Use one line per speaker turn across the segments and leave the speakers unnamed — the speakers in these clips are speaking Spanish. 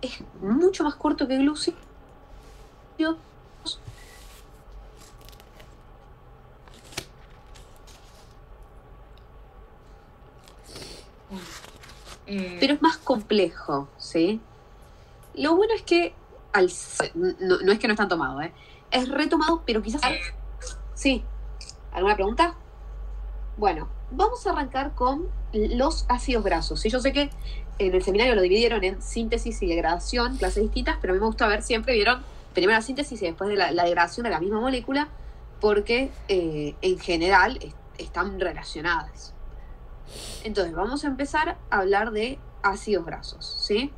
es mucho más corto que glúcidos. Pero es más complejo, ¿sí? Lo bueno es que no es que no están tomados, es retomado, pero quizás... Sí. ¿Alguna pregunta? Bueno, vamos a arrancar con los ácidos grasos. Sí, yo sé que en el seminario lo dividieron en síntesis y degradación, clases distintas, pero a mí me gusta ver siempre, vieron, primero la síntesis y después de la degradación de la misma molécula, porque en general están relacionadas. Entonces, vamos a empezar a hablar de ácidos grasos, ¿sí?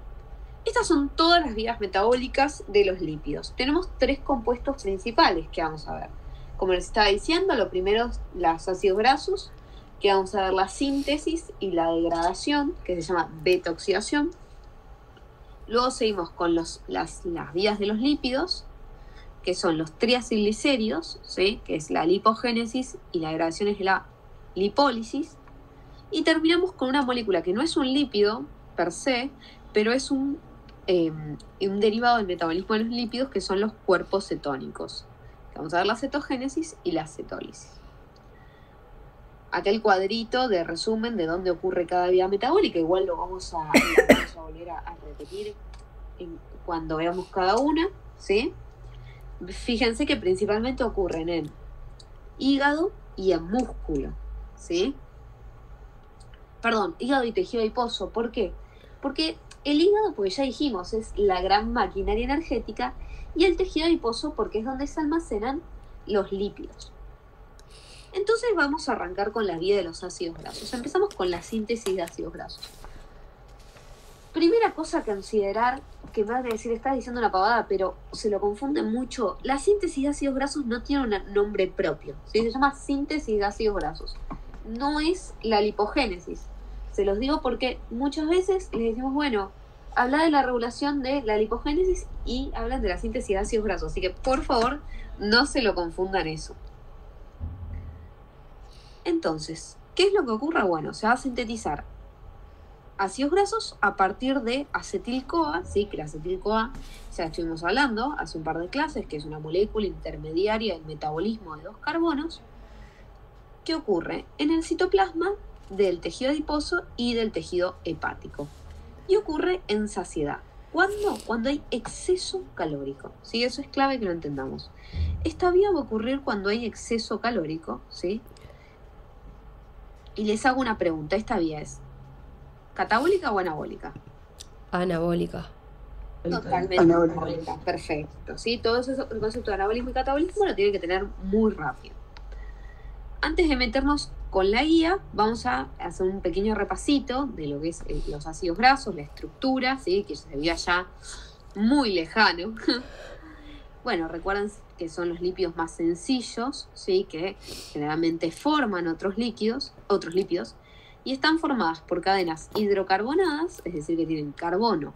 Estas son todas las vías metabólicas de los lípidos. Tenemos 3 compuestos principales que vamos a ver. Como les estaba diciendo, lo primero es los ácidos grasos, que vamos a ver la síntesis y la degradación, que se llama beta-oxidación. Luego seguimos con las vías de los lípidos, que son los triacilglicéridos, ¿sí? Que es la lipogénesis y la degradación es la lipólisis. Y terminamos con una molécula que no es un lípido per se, pero es un derivado del metabolismo de los lípidos, que son los cuerpos cetónicos. Vamos a ver la cetogénesis y la cetólisis. Acá el cuadrito de resumen de dónde ocurre cada vía metabólica, igual lo vamos a volver a repetir cuando veamos cada una, ¿sí? Fíjense que principalmente ocurren en hígado y en músculo, ¿sí? Perdón, hígado y tejido adiposo. ¿Por qué? Porque el hígado, pues ya dijimos, es la gran maquinaria energética, y el tejido adiposo porque es donde se almacenan los lípidos. Entonces vamos a arrancar con la vía de los ácidos grasos. Empezamos con la síntesis de ácidos grasos. Primera cosa a considerar, que me van a decir, estás diciendo una pavada, pero se lo confunden mucho. La síntesis de ácidos grasos no tiene un nombre propio, ¿sí? Se llama síntesis de ácidos grasos. No es la lipogénesis. Se los digo porque muchas veces les decimos, bueno, habla de la regulación de la lipogénesis y hablan de la síntesis de ácidos grasos. Así que, por favor, no se lo confundan eso. Entonces, ¿qué es lo que ocurre? Bueno, se va a sintetizar ácidos grasos a partir de acetil-CoA, ¿sí? Que la acetil-CoA ya estuvimos hablando hace un par de clases, que es una molécula intermediaria del metabolismo de 2 carbonos. ¿Qué ocurre? En el citoplasma del tejido adiposo y del tejido hepático. Y ocurre en saciedad. ¿Cuándo? Cuando hay exceso calórico, ¿sí? Eso es clave que lo entendamos. Esta vía va a ocurrir cuando hay exceso calórico, ¿sí? Y les hago una pregunta. ¿Esta vía es catabólica o anabólica?
Anabólica.
Totalmente anabólica. Perfecto, ¿sí? Todo eso, el concepto de anabolismo y catabolismo lo tienen que tener muy rápido. Antes de meternos con la guía, vamos a hacer un pequeño repasito de lo que es los ácidos grasos, la estructura, ¿sí? Que se veía ya muy lejano. Bueno, recuerden que son los lípidos más sencillos, ¿sí? Que generalmente forman otros lípidos, y están formadas por cadenas hidrocarbonadas, es decir, que tienen carbono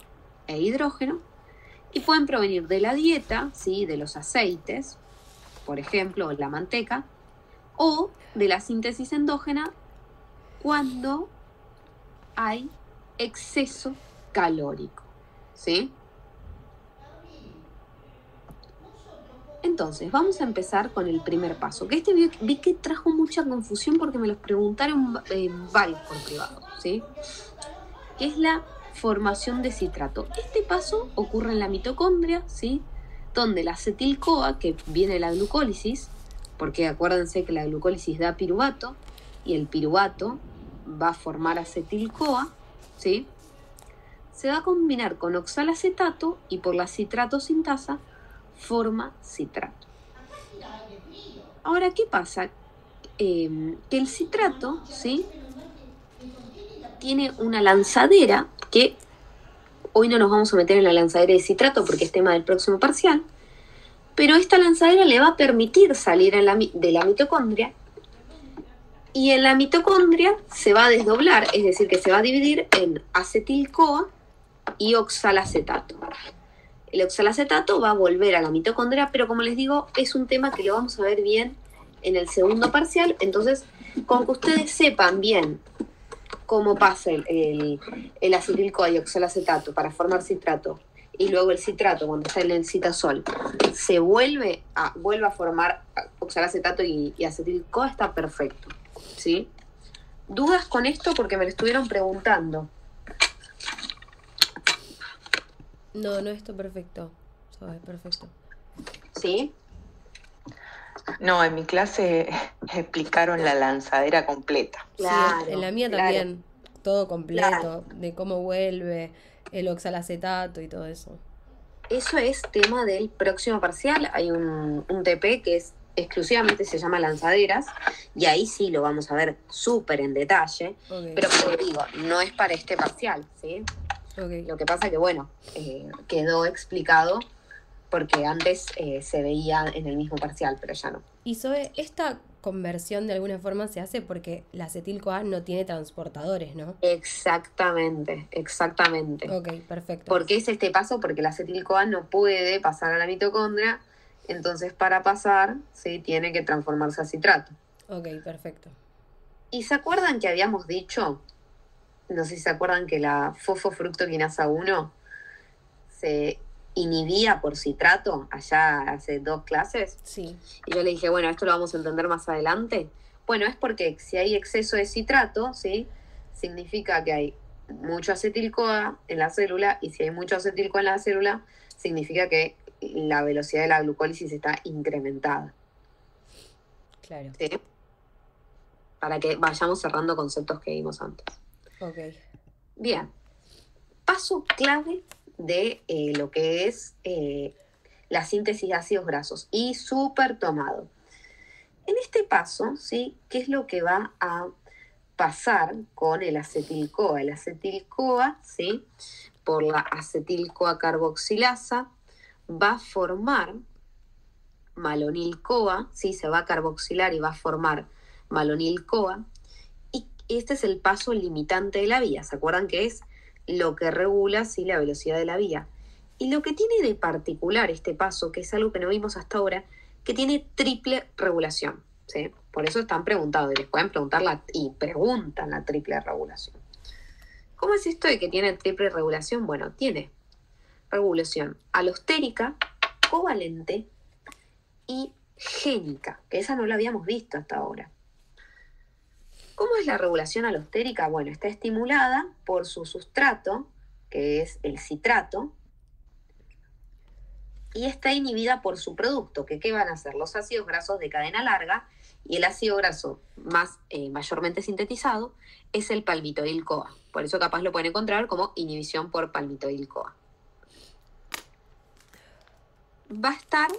e hidrógeno, y pueden provenir de la dieta, ¿sí? De los aceites, por ejemplo, la manteca, o de la síntesis endógena cuando hay exceso calórico, ¿sí? Entonces, vamos a empezar con el primer paso, que vi que trajo mucha confusión porque me los preguntaron varios por privado, ¿sí? Que es la formación de citrato. Este paso ocurre en la mitocondria, ¿sí? Donde la acetil-CoA, que viene de la glucólisis, porque acuérdense que la glucólisis da piruvato, y el piruvato va a formar acetil-CoA, ¿sí? Se va a combinar con oxalacetato y por la citrato-sintasa forma citrato. Ahora, ¿qué pasa? Que el citrato, ¿sí? Tiene una lanzadera, que hoy no nos vamos a meter en la lanzadera de citrato porque es tema del próximo parcial, pero esta lanzadera le va a permitir salir de la mitocondria, y en la mitocondria se va a desdoblar, es decir, que se va a dividir en acetil-CoA y oxalacetato. El oxalacetato va a volver a la mitocondria, pero como les digo, es un tema que lo vamos a ver bien en el segundo parcial. Entonces, con que ustedes sepan bien cómo pasa el acetil-CoA y oxalacetato para formar citrato, y luego el citrato, cuando está en el citasol, se vuelve a formar oxalacetato y acetil-CoA, está perfecto, ¿sí? ¿Dudas con esto? Porque me lo estuvieron preguntando.
No, está perfecto. Eso es perfecto.
¿Sí?
No, en mi clase explicaron la lanzadera completa.
Claro,
sí, en la mía
claro.
también. Todo completo,
Claro.
de cómo vuelve, el oxalacetato y todo eso.
Eso es tema del próximo parcial. Hay un TP que es exclusivamente se llama lanzaderas, y ahí sí lo vamos a ver súper en detalle,
Ok,
pero como digo, no es para este parcial, ¿sí?
ok.
Lo que pasa que, bueno, quedó explicado porque antes se veía en el mismo parcial, pero ya no.
Y Zoe, esta conversión de alguna forma se hace porque la acetil-CoA no tiene transportadores, ¿no?
Exactamente, exactamente.
Ok, perfecto.
¿Por qué es este paso? Porque la acetil-CoA no puede pasar a la mitocondria, entonces para pasar, ¿sí?, tiene que transformarse a citrato.
Ok, perfecto.
¿Y se acuerdan que habíamos dicho, no sé si se acuerdan, que la fosfofructoquinasa 1 se inhibía por citrato allá hace 2 clases?
Sí.
Y yo le dije, bueno, esto lo vamos a entender más adelante. Bueno, es porque si hay exceso de citrato, ¿sí?, significa que hay mucho acetil-CoA en la célula, y si hay mucho acetil-CoA en la célula, significa que la velocidad de la glucólisis está incrementada.
Claro.
¿Sí? Para que vayamos cerrando conceptos que vimos antes.
Ok.
Bien. Paso clave de lo que es la síntesis de ácidos grasos, y súper tomado. En este paso, ¿sí?, ¿qué es lo que va a pasar con el acetil-CoA? El acetil-CoA, ¿sí?, por la acetil-CoA carboxilasa, va a formar malonil-CoA, ¿sí?, se va a carboxilar y va a formar malonil-CoA, y este es el paso limitante de la vía. ¿Se acuerdan que es lo que regula, ¿sí?, la velocidad de la vía? Y lo que tiene de particular este paso, que es algo que no vimos hasta ahora, que tiene triple regulación, ¿sí? Por eso están preguntados, y les pueden preguntar y preguntan la triple regulación. ¿Cómo es esto de que tiene triple regulación? Bueno, tiene regulación alostérica, covalente y génica, que esa no la habíamos visto hasta ahora. ¿Cómo es la regulación alostérica? Bueno, está estimulada por su sustrato, que es el citrato, y está inhibida por su producto, que ¿qué van a hacer? Los ácidos grasos de cadena larga, y el ácido graso mayormente sintetizado es el palmitoil-CoA. Por eso capaz lo pueden encontrar como inhibición por palmitoil-CoA. Va a estar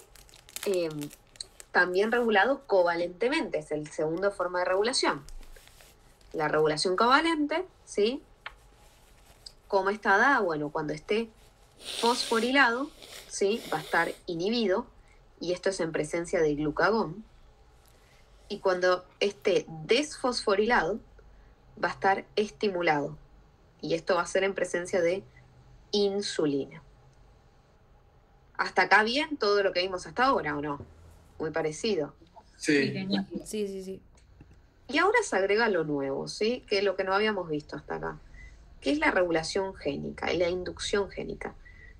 también regulado covalentemente, es el segundo forma de regulación. La regulación covalente, ¿sí?, ¿cómo está dada? Bueno, cuando esté fosforilado, ¿sí?, va a estar inhibido, y esto es en presencia de glucagón. Y cuando esté desfosforilado, va a estar estimulado, y esto va a ser en presencia de insulina. ¿Hasta acá bien todo lo que vimos hasta ahora, o no? Muy parecido.
Sí.
Sí.
Y ahora se agrega lo nuevo, ¿sí?, que es lo que no habíamos visto hasta acá, que es la regulación génica y la inducción génica.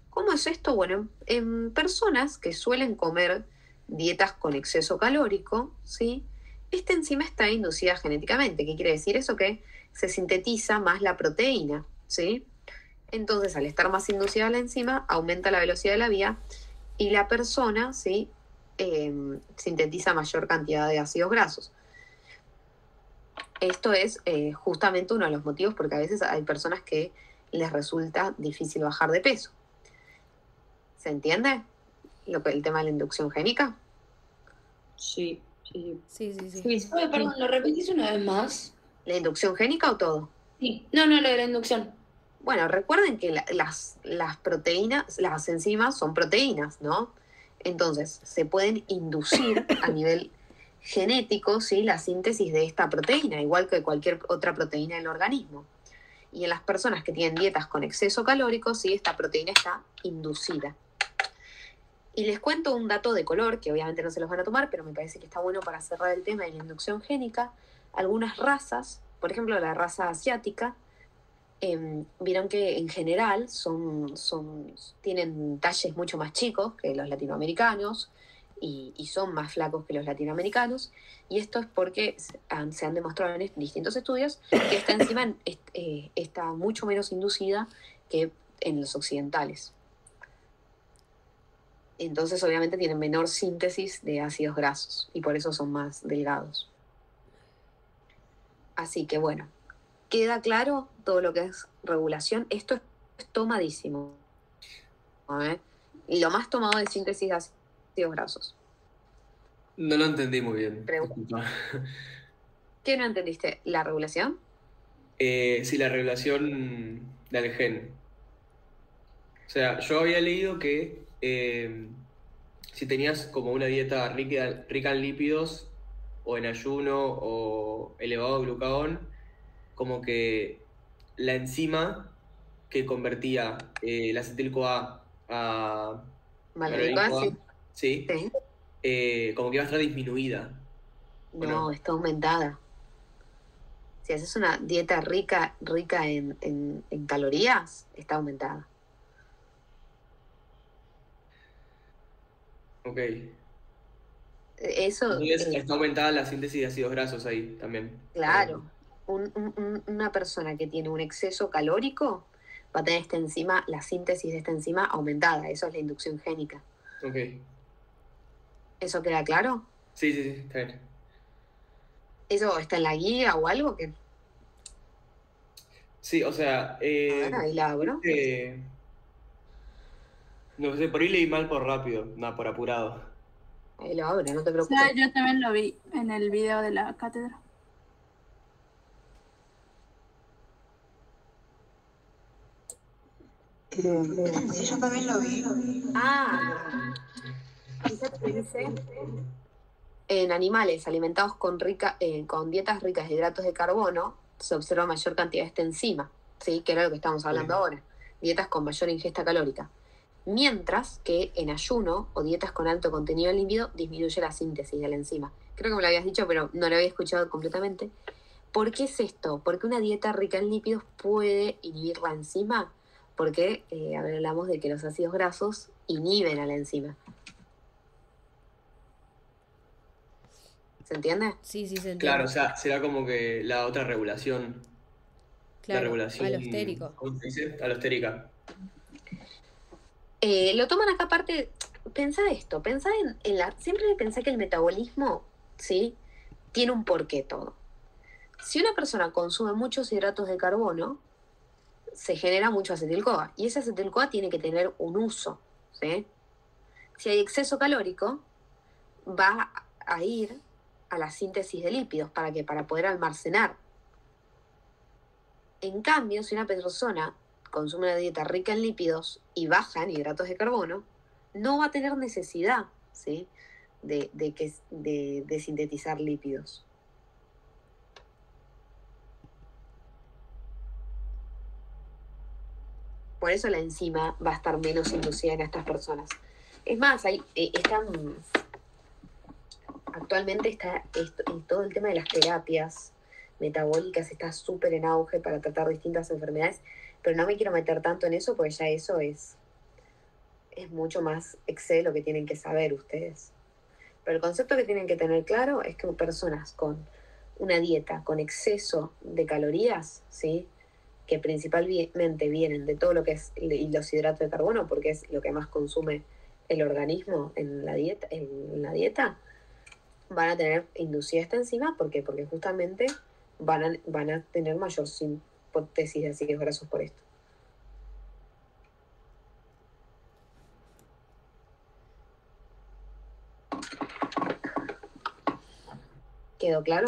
¿Cómo es esto? Bueno, en personas que suelen comer dietas con exceso calórico, ¿sí?, esta enzima está inducida genéticamente. ¿Qué quiere decir eso? Que se sintetiza más la proteína, ¿sí? Entonces, al estar más inducida la enzima, aumenta la velocidad de la vía, y la persona, ¿sí?, sintetiza mayor cantidad de ácidos grasos. Esto es justamente uno de los motivos porque a veces hay personas que les resulta difícil bajar de peso. ¿Se entiende el tema de la inducción génica?
Sí.
Sí.
Oye, perdón, ¿lo repetís una vez más?
¿La inducción génica o todo?
Sí. No, lo de la inducción.
Bueno, recuerden que las proteínas, las enzimas son proteínas, ¿no? Entonces, se pueden inducir a nivel genético, ¿sí?, la síntesis de esta proteína, igual que cualquier otra proteína del organismo. Y en las personas que tienen dietas con exceso calórico, sí, esta proteína está inducida. Y les cuento un dato de color, que obviamente no se los van a tomar, pero me parece que está bueno para cerrar el tema de la inducción génica. Algunas razas, por ejemplo la raza asiática, vieron que en general tienen talles mucho más chicos que los latinoamericanos y son más flacos que los latinoamericanos. Y esto es porque se han demostrado en distintos estudios que esta enzima está mucho menos inducida que en los occidentales. Entonces, obviamente, tienen menor síntesis de ácidos grasos y por eso son más delgados. Así que, bueno, queda claro todo lo que es regulación. Esto es tomadísimo. Y lo más tomado de síntesis de ácidos grasos.
No lo entendí muy bien.
Disculpa. ¿Qué no entendiste? ¿La regulación?
Sí, la regulación del gen. O sea, yo había leído que si tenías como una dieta rica en lípidos, o en ayuno, o elevado glucagón, como que la enzima que convertía la acetil-CoA a
Malonic
sí, como que iba a estar disminuida.
No, está aumentada. Si haces una dieta rica en calorías, está aumentada.
Ok.
Eso.
Entonces está aumentada la síntesis de ácidos grasos ahí también.
Claro. Una persona que tiene un exceso calórico va a tener la síntesis de esta enzima aumentada. Eso es la inducción génica.
Ok.
¿Eso queda claro?
Sí, está bien.
¿Eso está en la guía o algo?
Sí, o sea...
ahí la abro.
No sé, por ahí leí mal por rápido, no, por apurado.
Ahí lo abro, no te preocupes.
O sea, yo también lo vi en el video de la cátedra.
Sí, yo también lo vi.
Fíjate que dice: en animales alimentados con dietas ricas de hidratos de carbono se observa mayor cantidad de esta enzima, ¿sí? Que era lo que estamos hablando ahora. Dietas con mayor ingesta calórica. Mientras que en ayuno o dietas con alto contenido en lípido disminuye la síntesis de la enzima. Creo que me lo habías dicho, pero no lo había escuchado completamente. ¿Por qué es esto? Porque una dieta rica en lípidos puede inhibir la enzima, porque hablamos de que los ácidos grasos inhiben a la enzima. ¿Se entiende?
Sí, se entiende.
Claro, o sea, será como que la otra regulación.
Claro,
la regulación
alostérico.
¿Cómo se dice? Alostérica.
Lo toman acá aparte. Pensá esto, siempre pensé que el metabolismo, ¿sí?, tiene un porqué todo. Si una persona consume muchos hidratos de carbono, se genera mucho acetil-CoA, y ese acetil-CoA tiene que tener un uso, ¿sí? Si hay exceso calórico, va a ir a la síntesis de lípidos, para poder almacenar. En cambio, si una persona consume una dieta rica en lípidos y baja en hidratos de carbono, no va a tener necesidad, ¿sí?, de sintetizar lípidos. Por eso la enzima va a estar menos inducida en estas personas. Es más, actualmente está todo el tema de las terapias metabólicas, está súper en auge para tratar distintas enfermedades, pero no me quiero meter tanto en eso porque ya eso es mucho más excel lo que tienen que saber ustedes. Pero el concepto que tienen que tener claro es que personas con una dieta con exceso de calorías, ¿sí?, que principalmente vienen de todo lo que es los hidratos de carbono, porque es lo que más consume el organismo en la dieta, van a tener inducida esta enzima. ¿Por qué? Porque justamente van a tener mayor síntesis de ácidos grasos por esto. ¿Quedó claro?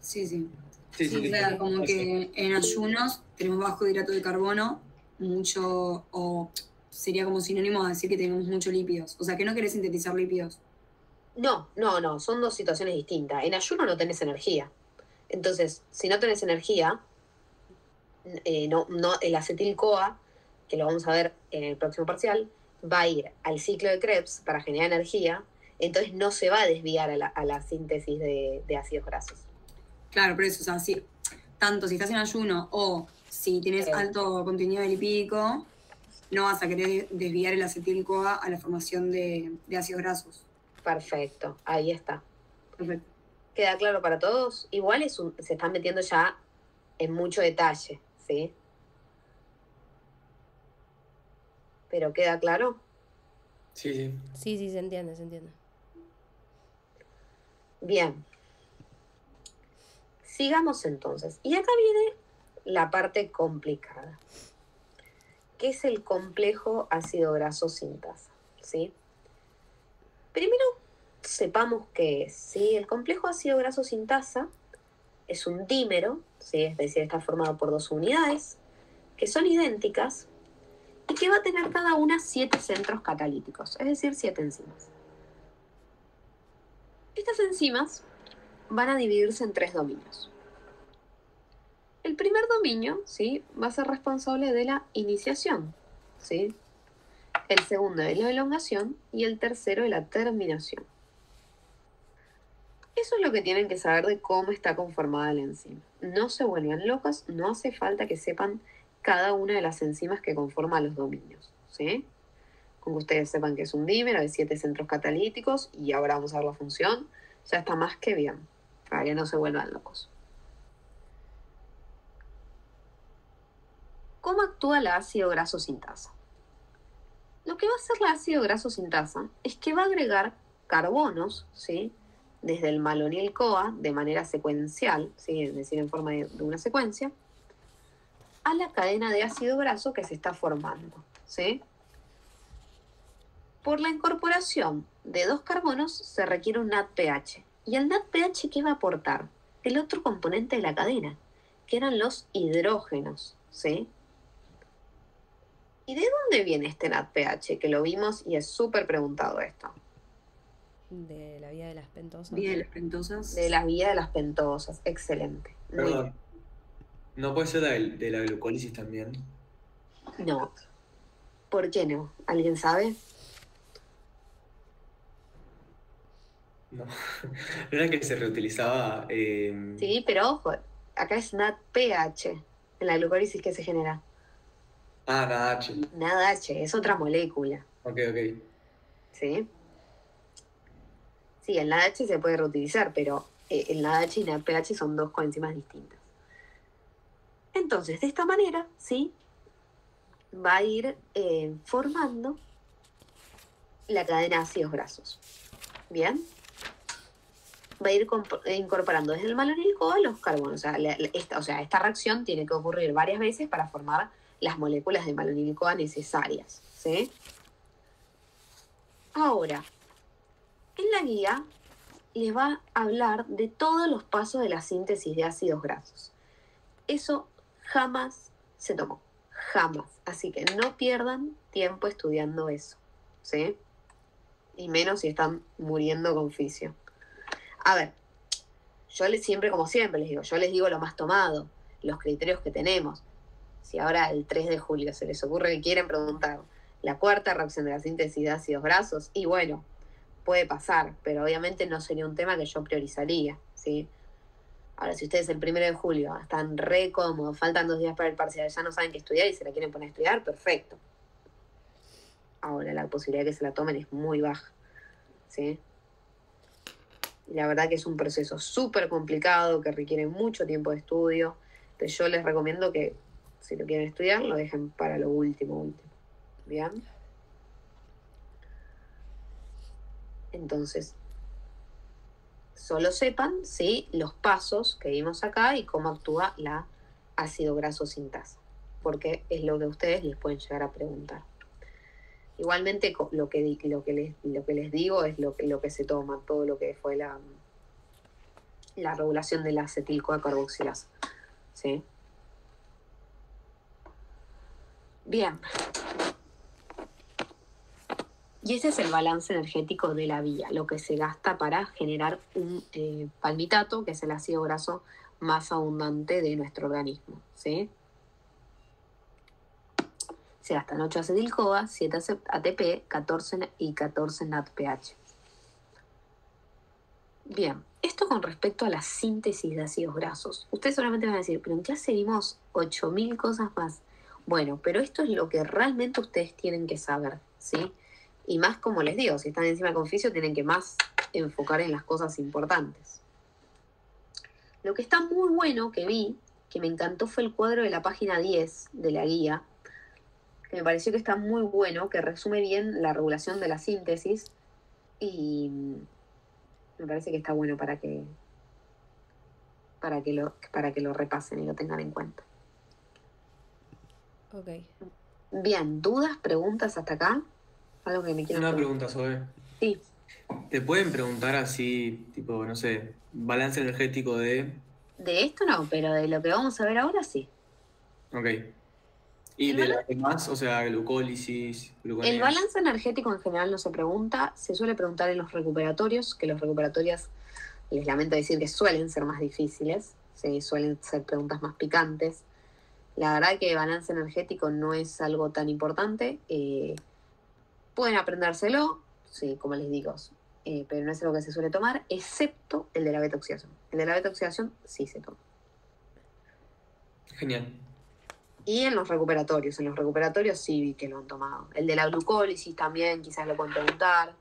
Sí.
Sí.
O sea, como que en ayunos tenemos bajo hidrato de carbono, mucho, o sería como sinónimo a decir que tenemos muchos lípidos. O sea, que no querés sintetizar lípidos.
No, son dos situaciones distintas. En ayuno no tenés energía. Entonces, si no tenés energía, el acetil-CoA, que lo vamos a ver en el próximo parcial, va a ir al ciclo de Krebs para generar energía, entonces no se va a desviar a la síntesis de ácidos grasos.
Claro, por eso, o sea, sí. tanto si estás en ayuno o si tienes alto contenido lipídico, no vas a querer desviar el acetil-CoA a la formación de ácidos grasos.
Perfecto, ahí está.
Perfecto.
¿Queda claro para todos? Igual se están metiendo ya en mucho detalle, ¿sí? ¿Pero queda claro?
Sí, sí.
Sí, se entiende, se entiende.
Bien. Sigamos entonces. Y acá viene la parte complicada, que es el complejo ácido graso sintasa, ¿sí? Primero, sepamos qué es, ¿sí? El complejo ácido graso sintasa es un dímero, ¿sí? Es decir, está formado por 2 unidades que son idénticas y que va a tener cada una 7 centros catalíticos, es decir, 7 enzimas. Estas enzimas van a dividirse en 3 dominios. El primer dominio, ¿sí?, va a ser responsable de la iniciación, ¿sí? El segundo de la elongación y el tercero de la terminación. Eso es lo que tienen que saber de cómo está conformada la enzima. No se vuelvan locos, no hace falta que sepan cada una de las enzimas que conforman los dominios, ¿sí? Con que ustedes sepan que es un dímero de 7 centros catalíticos y ahora vamos a ver la función, ya está más que bien, para que no se vuelvan locos. ¿Cómo actúa la ácido graso sintasa? Lo que va a hacer la ácido graso sintasa es que va a agregar carbonos, ¿sí?, desde el malonil-CoA de manera secuencial, ¿sí?, es decir, en forma de una secuencia, a la cadena de ácido graso que se está formando, ¿sí? Por la incorporación de 2 carbonos se requiere un NADPH. ¿Y el NADPH qué va a aportar? El otro componente de la cadena, que eran los hidrógenos, ¿sí? ¿Y de dónde viene este NADPH? Que lo vimos y es súper preguntado esto.
De la vía de las pentosas.
Vía de las pentosas.
De la vía de las pentosas, excelente. Muy
Perdón.
bien.
¿No puede ser de la glucólisis también?
No. ¿Por qué no? ¿Alguien sabe?
No. ¿No era que se reutilizaba?
Sí, pero ojo, acá es NADPH, en la glucólisis que se genera.
Ah, NADH.
NADH, es otra molécula,
Ok.
¿sí? Sí, el NADH se puede reutilizar, pero el NADH y NADPH son 2 coenzimas distintas. Entonces, de esta manera, ¿sí?, va a ir formando la cadena de ácidos grasos. ¿Bien? Va a ir incorporando desde el malonil-CoA los carbonos. O sea, esta reacción tiene que ocurrir varias veces para formar las moléculas de malonil-CoA necesarias, ¿sí? Ahora, en la guía les va a hablar de todos los pasos de la síntesis de ácidos grasos. Eso jamás se tomó, jamás. Así que no pierdan tiempo estudiando eso, ¿sí? Y menos si están muriendo con fisio. A ver, yo siempre, como siempre les digo, yo les digo lo más tomado, los criterios que tenemos. Si ahora el 3 de julio se les ocurre que quieren preguntar la 4ª reacción de la síntesis de ácidos grasos, y bueno, puede pasar, pero obviamente no sería un tema que yo priorizaría, ¿sí? Ahora, si ustedes el 1 de julio están re cómodos, faltan 2 días para el parcial, ya no saben qué estudiar y se la quieren poner a estudiar, perfecto. Ahora, la posibilidad de que se la tomen es muy baja, ¿sí? Y la verdad que es un proceso súper complicado, que requiere mucho tiempo de estudio. Entonces yo les recomiendo que, si lo quieren estudiar, lo dejen para lo último. ¿Bien? Entonces, solo sepan, ¿sí?, los pasos que vimos acá y cómo actúa la ácido graso sintasa, porque es lo que ustedes les pueden llegar a preguntar. Igualmente, lo que les digo es lo que se toma, todo lo que fue la regulación de la acetil-CoA carboxilasa, ¿sí? Bien. Y ese es el balance energético de la vía, lo que se gasta para generar un palmitato, que es el ácido graso más abundante de nuestro organismo, ¿sí? Se gastan 8 acetil-CoA, 7 ATP, 14 y 14 NADPH. Bien, Esto con respecto a la síntesis de ácidos grasos. Ustedes solamente van a decir, pero en clase vimos 8000 cosas más. Bueno, pero esto es lo que realmente ustedes tienen que saber, ¿sí? Y más, como les digo, si están encima de Conficio, tienen que más enfocar en las cosas importantes. Lo que está muy bueno que vi, que me encantó, fue el cuadro de la página 10 de la guía, que me pareció que está muy bueno, que resume bien la regulación de la síntesis y me parece que está bueno para que lo repasen y lo tengan en cuenta.
Ok.
Bien, ¿dudas, preguntas hasta acá? ¿Algo que me quieran
Una
preguntar?
pregunta, Zoe.
Sí.
¿Te pueden preguntar así, tipo, no sé, balance energético de...
De esto no, pero de lo que vamos a ver ahora sí.
Ok. ¿Y
El
de
balance-
las demás? O sea, glucólisis,
El
gluconeas.
balance energético en general no se pregunta, se suele preguntar en los recuperatorios, que los recuperatorios, les lamento decir que suelen ser más difíciles, ¿sí? Suelen ser preguntas más picantes. La verdad que balance energético no es algo tan importante. Pueden aprendérselo, sí, como les digo, pero no es algo que se suele tomar, excepto el de la beta-oxidación. El de la beta-oxidación sí se toma.
Genial.
Y en los recuperatorios sí vi que lo han tomado. El de la glucólisis también, quizás lo pueden preguntar.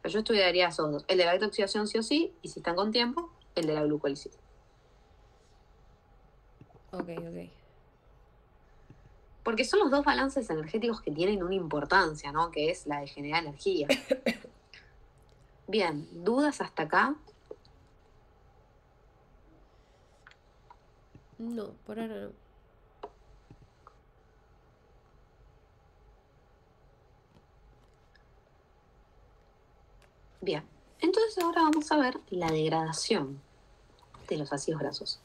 Pero yo estudiaría esos dos. El de la beta-oxidación sí o sí, y si están con tiempo, el de la glucólisis.
Ok, ok.
Porque son los dos balances energéticos que tienen una importancia, ¿no? Que es la de generar energía. Bien, ¿dudas hasta acá?
No, por ahora no.
Bien, entonces ahora vamos a ver la degradación de los ácidos grasos,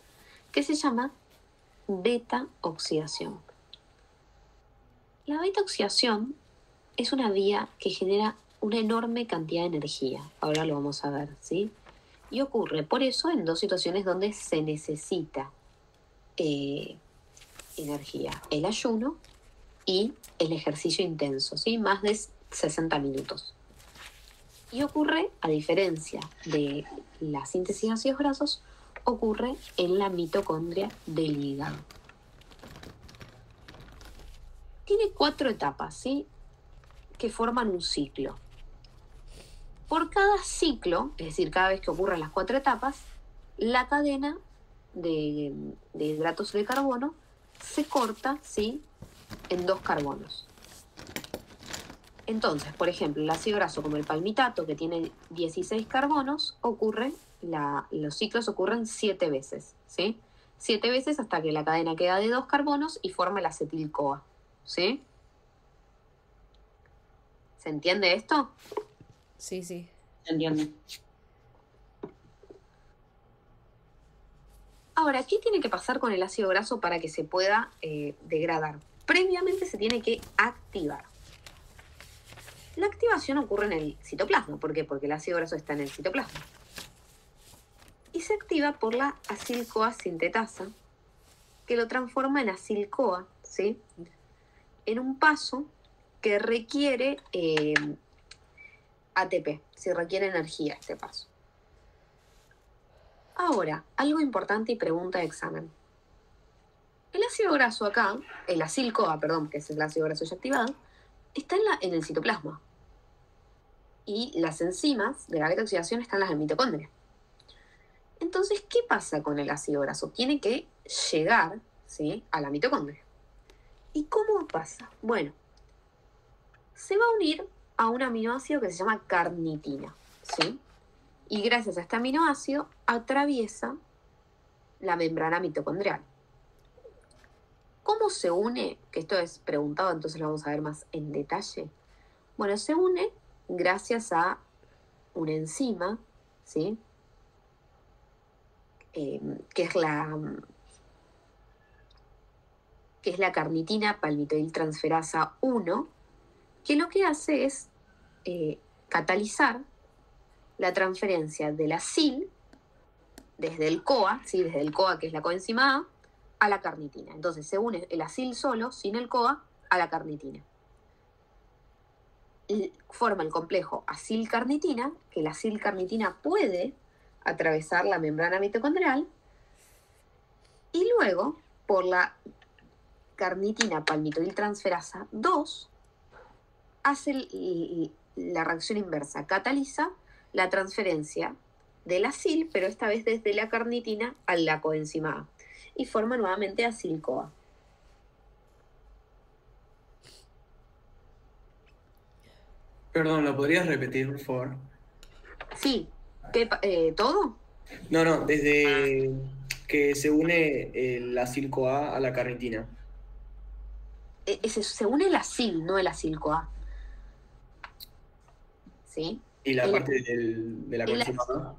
que se llama beta-oxidación. La beta-oxidación es una vía que genera una enorme cantidad de energía. Ahora lo vamos a ver, ¿sí? Y ocurre por eso en dos situaciones donde se necesita energía: el ayuno y el ejercicio intenso, ¿sí? Más de 60 minutos. Y ocurre, a diferencia de la síntesis de ácidos grasos, ocurre en la mitocondria del hígado. Tiene 4 etapas, ¿sí? Que forman un ciclo. Por cada ciclo, es decir, cada vez que ocurren las 4 etapas, la cadena de hidratos de carbono se corta, ¿sí? En 2 carbonos. Entonces, por ejemplo, el ácido graso como el palmitato, que tiene 16 carbonos, los ciclos ocurren 7 veces, ¿sí? 7 veces hasta que la cadena queda de 2 carbonos y forma el acetil-CoA, ¿sí? ¿Se entiende esto?
Sí, sí.
Entiendo.
Ahora, ¿qué tiene que pasar con el ácido graso para que se pueda degradar? Previamente se tiene que activar. La activación ocurre en el citoplasma. ¿Por qué? Porque el ácido graso está en el citoplasma. Y se activa por la acil-CoA sintetasa, que lo transforma en acil-CoA, ¿sí? En un paso que requiere ATP, se requiere energía este paso. Ahora, algo importante y pregunta de examen. El ácido graso acá, el acil-CoA, perdón, que es el ácido graso ya activado, está en el citoplasma. Y las enzimas de la beta-oxidación están en las mitocondrias. Entonces, ¿qué pasa con el ácido graso? Tiene que llegar, ¿sí?, a la mitocondria. ¿Y cómo pasa? Bueno, se va a unir a un aminoácido que se llama carnitina, ¿sí? Y gracias a este aminoácido atraviesa la membrana mitocondrial. ¿Cómo se une? Que esto es preguntado, entonces lo vamos a ver más en detalle. Bueno, se une gracias a una enzima, ¿sí? Que es la carnitina palmitoiltransferasa 1, que lo que hace es catalizar la transferencia de la acil desde el CoA, ¿sí? Desde el CoA, que es la coenzima A la carnitina. Entonces se une el acil solo, sin el CoA, a la carnitina. Y forma el complejo acil-carnitina, que la acil-carnitina puede atravesar la membrana mitocondrial y luego, por la carnitina palmitoiltransferasa 2, hace la reacción inversa, cataliza la transferencia del acil, pero esta vez desde la carnitina a la coenzima A, y forma nuevamente acil-CoA.
Perdón, ¿lo podrías repetir, por favor?
Sí, ¿todo?
No, desde que se une el acil-CoA a la carnitina.
Se une el acil, no el acil-CoA. ¿Sí?
¿Y la parte de la coenzima A?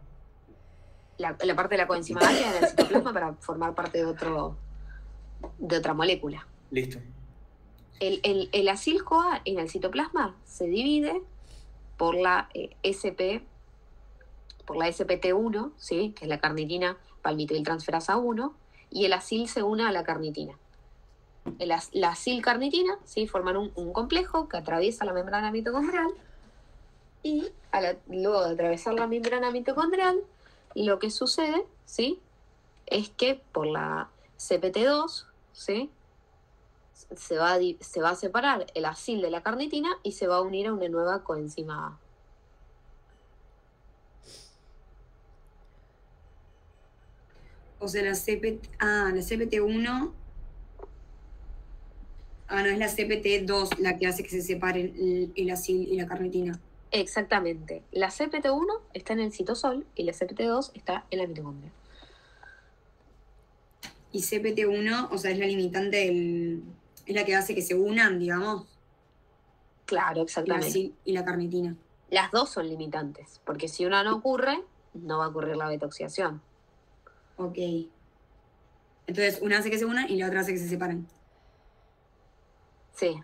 La parte de la coenzima A queda en el citoplasma para formar parte de otra molécula.
Listo.
El acil-CoA en el citoplasma se divide por la SPT1, ¿sí? Que es la carnitina palmitoiltransferasa 1, y el acil se une a la carnitina. La acil-carnitina, ¿sí? Forman un complejo que atraviesa la membrana mitocondrial, y luego de atravesar la membrana mitocondrial, lo que sucede, ¿sí? Es que por la CPT2, ¿sí? Se va a separar el acil de la carnitina y se va a unir a una nueva coenzima A.
O sea, la CPT1. No, es la CPT2 la que hace que se separen el acil y la carnitina.
Exactamente. La CPT1 está en el citosol y la CPT2 está en la mitocondria.
Y CPT1, o sea, es la limitante es la que hace que se unan, digamos,
Claro,
el
exactamente.
acil y la carnitina.
Las dos son limitantes, porque si una no ocurre, no va a ocurrir la beta-oxidación.
Ok. Entonces, una hace que se unan y la otra hace que se separen.
Sí,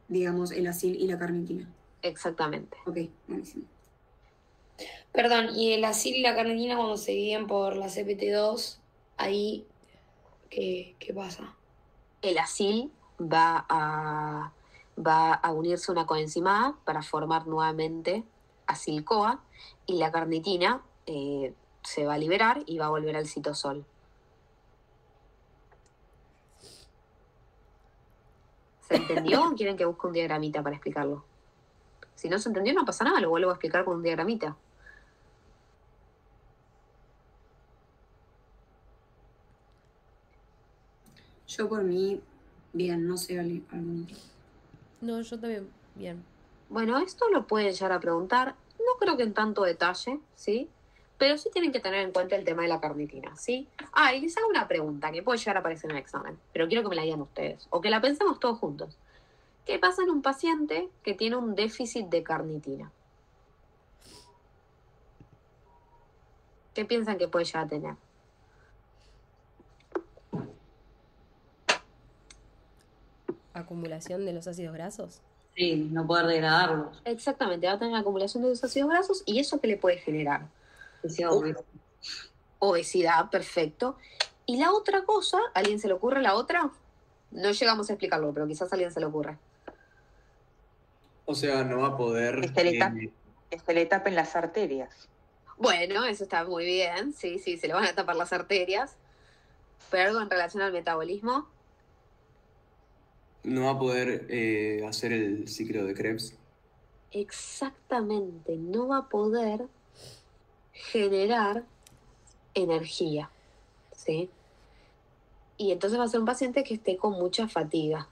Digamos, el acil y la carnitina.
exactamente.
Ok, buenísimo.
Perdón, y el acil y la carnitina cuando se dividen por la CPT2, ahí, ¿qué pasa?
El acil va a unirse a una coenzima A para formar nuevamente acil-CoA, y la carnitina se va a liberar y va a volver al citosol. ¿Se entendió o quieren que busque un diagramita para explicarlo? Si no se entendió, no pasa nada, lo vuelvo a explicar con un diagramita.
Yo por mí, bien, no sé, algún.
No, yo también, bien.
Bueno, esto lo pueden llegar a preguntar, no creo que en tanto detalle, ¿sí? Pero sí tienen que tener en cuenta el tema de la carnitina, ¿sí? Y les hago una pregunta que puede llegar a aparecer en el examen, pero quiero que me la digan ustedes, o que la pensemos todos juntos. ¿Qué pasa en un paciente que tiene un déficit de carnitina? ¿Qué piensan que puede llegar a tener?
¿Acumulación de los ácidos grasos?
Sí, no poder degradarlos.
Exactamente, va a tener acumulación de los ácidos grasos, y eso que le puede generar obesidad, perfecto. Y la otra cosa, ¿a alguien se le ocurre la otra? No llegamos a explicarlo, pero quizás a alguien se le ocurre.
O sea, no va a poder...
Que se le tapen las arterias.
Bueno, eso está muy bien, sí, se le van a tapar las arterias. Pero algo en relación al metabolismo.
No va a poder hacer el ciclo de Krebs.
Exactamente, no va a poder generar energía, ¿sí? Y entonces va a ser un paciente que esté con mucha fatiga.